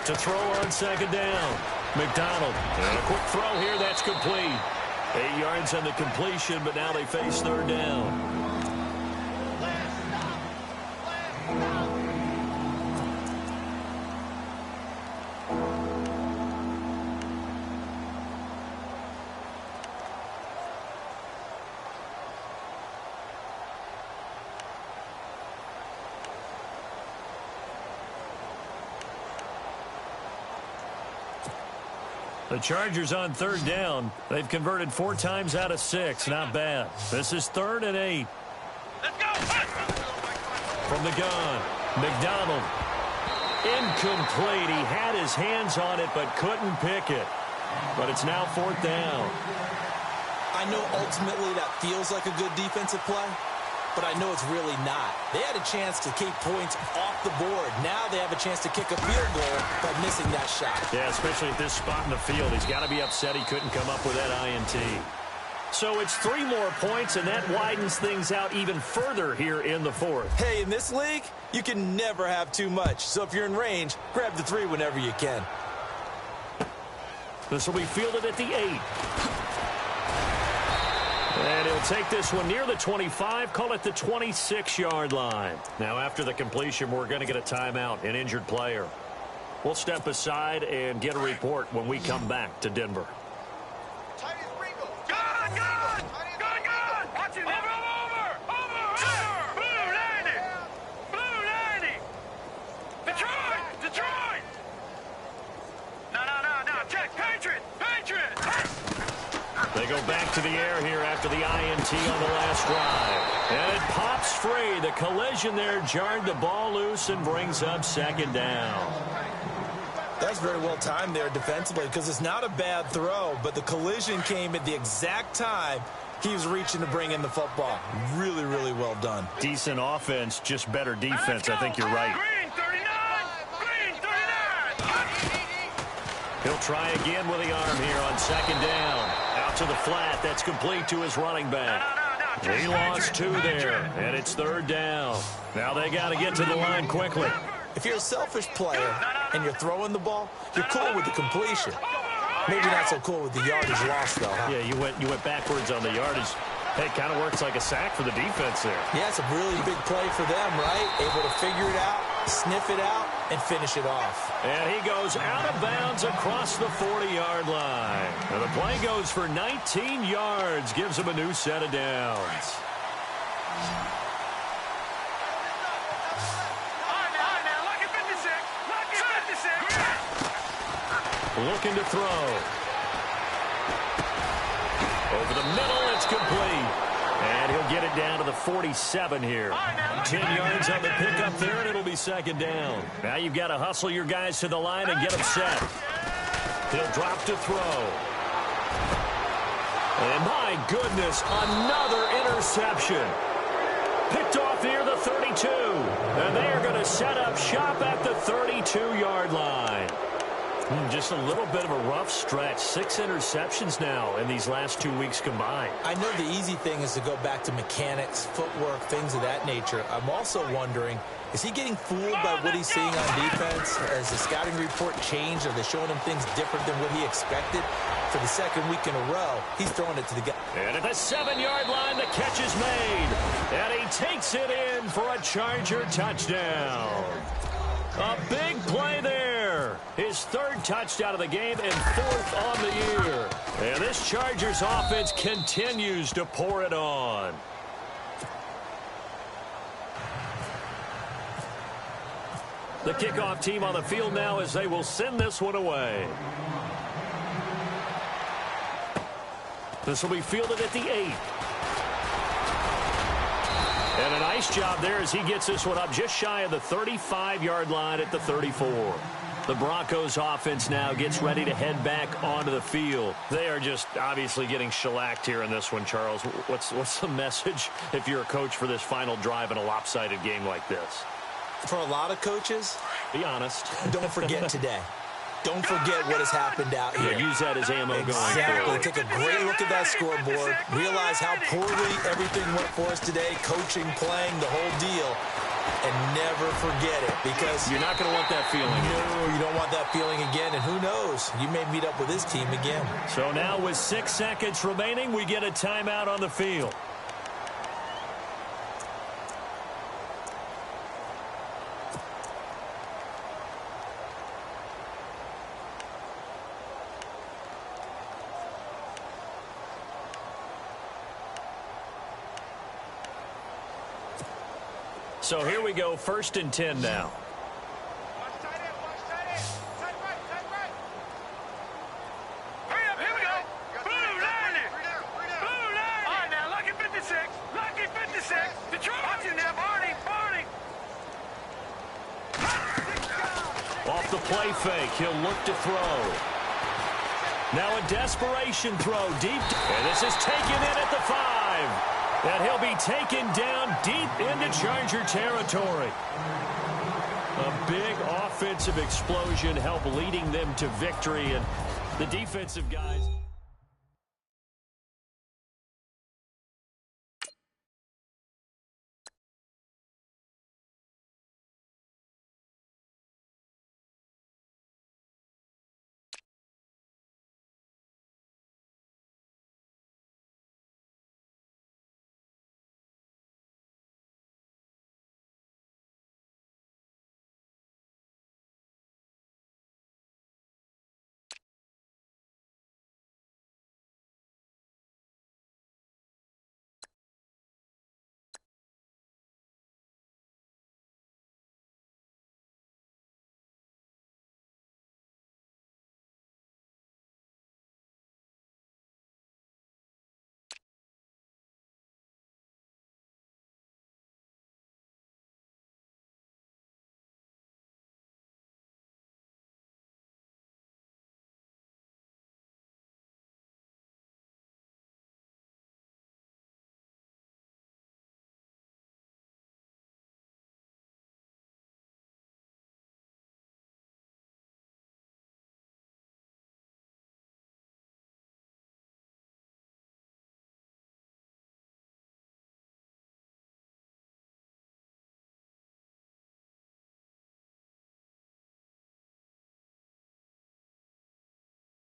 To throw on second down. McDonald. And a quick throw here. That's complete. 8 yards on the completion, but now they face third down. The Chargers on third down. They've converted 4 times out of 6. Not bad. This is 3rd and 8. Let's go. From the gun, McDonald. Incomplete. He had his hands on it but couldn't pick it. But it's now 4th down. I know ultimately that feels like a good defensive play, but I know it's really not. They had a chance to keep points off the board. Now they have a chance to kick a field goal by missing that shot. Yeah, especially at this spot in the field. He's got to be upset he couldn't come up with that INT. So it's 3 more points, and that widens things out even further here in the 4th. Hey, in this league, you can never have too much. So if you're in range, grab the 3 whenever you can. This will be fielded at the 8. And he'll take this one near the 25, call it the 26-yard line. Now, after the completion, we're going to get a timeout, an injured player. We'll step aside and get a report when we come back to Denver. They go back to the air here after the INT on the last drive. And it pops free. The collision there jarred the ball loose and brings up second down. That's very well timed there defensively because it's not a bad throw, but the collision came at the exact time he was reaching to bring in the football. Really, really well done. Decent offense, just better defense. I think you're right. Green 39! Green 39! He'll try again with the arm here on second down. Out to the flat. That's complete to his running back. He lost 2 there, and it's third down. Now they got to get to the line quickly. If you're a selfish player and you're throwing the ball, you're cool with the completion. Maybe not so cool with the yardage loss, though, huh? Yeah, you went backwards on the yardage. Hey, it kind of works like a sack for the defense there. Yeah, it's a really big play for them, right? Able to figure it out, sniff it out, and finish it off. And he goes out of bounds across the 40-yard line. And the play goes for 19 yards, gives him a new set of downs. Looking to throw. Over the middle, it's complete. And he'll get it down to the 47 here. 10 yards on the pickup there, and it'll be second down. Now you've got to hustle your guys to the line and get them set. He'll drop to throw. And my goodness, another interception. Picked off near the 32. And they are going to set up shop at the 32-yard line. Just a little bit of a rough stretch. 6 interceptions now in these last 2 weeks combined. I know the easy thing is to go back to mechanics, footwork, things of that nature. I'm also wondering, is he getting fooled by what he's seeing on defense? Has the scouting report changed? Are they showing him things different than what he expected? For the second week in a row, he's throwing it to the guy. And at the 7-yard line, the catch is made. And he takes it in for a Charger touchdown. A big play there. His 3rd touchdown of the game and 4th on the year. And this Chargers offense continues to pour it on. The kickoff team on the field now as they will send this one away. This will be fielded at the 8. And a nice job there as he gets this one up just shy of the 35-yard line at the 34. The Broncos offense now gets ready to head back onto the field. They are just obviously getting shellacked here in this one, Charles. What's the message if you're a coach for this final drive in a lopsided game like this? For a lot of coaches, be honest. Don't forget today. Don't forget what has happened out here. Yeah, use that as ammo going forward. Take a great look at that scoreboard. Realize how poorly everything went for us today. Coaching, playing, the whole deal. And never forget it because you're not going to want that feeling. No, you don't want that feeling again. And who knows? You may meet up with this team again. So now with 6 seconds remaining, we get a timeout on the field. So here we go, 1st and 10 now. Hurry up, here we go. Blue line. Blue line. All right, now, lucky 56. Lucky 56. Detroit. Watch it now, Barney. Off the play fake, he'll look to throw. Now a desperation throw deep. And this is taken in at the 5. And he'll be taken down deep into Charger territory. A big offensive explosion helped leading them to victory. And the defensive guys...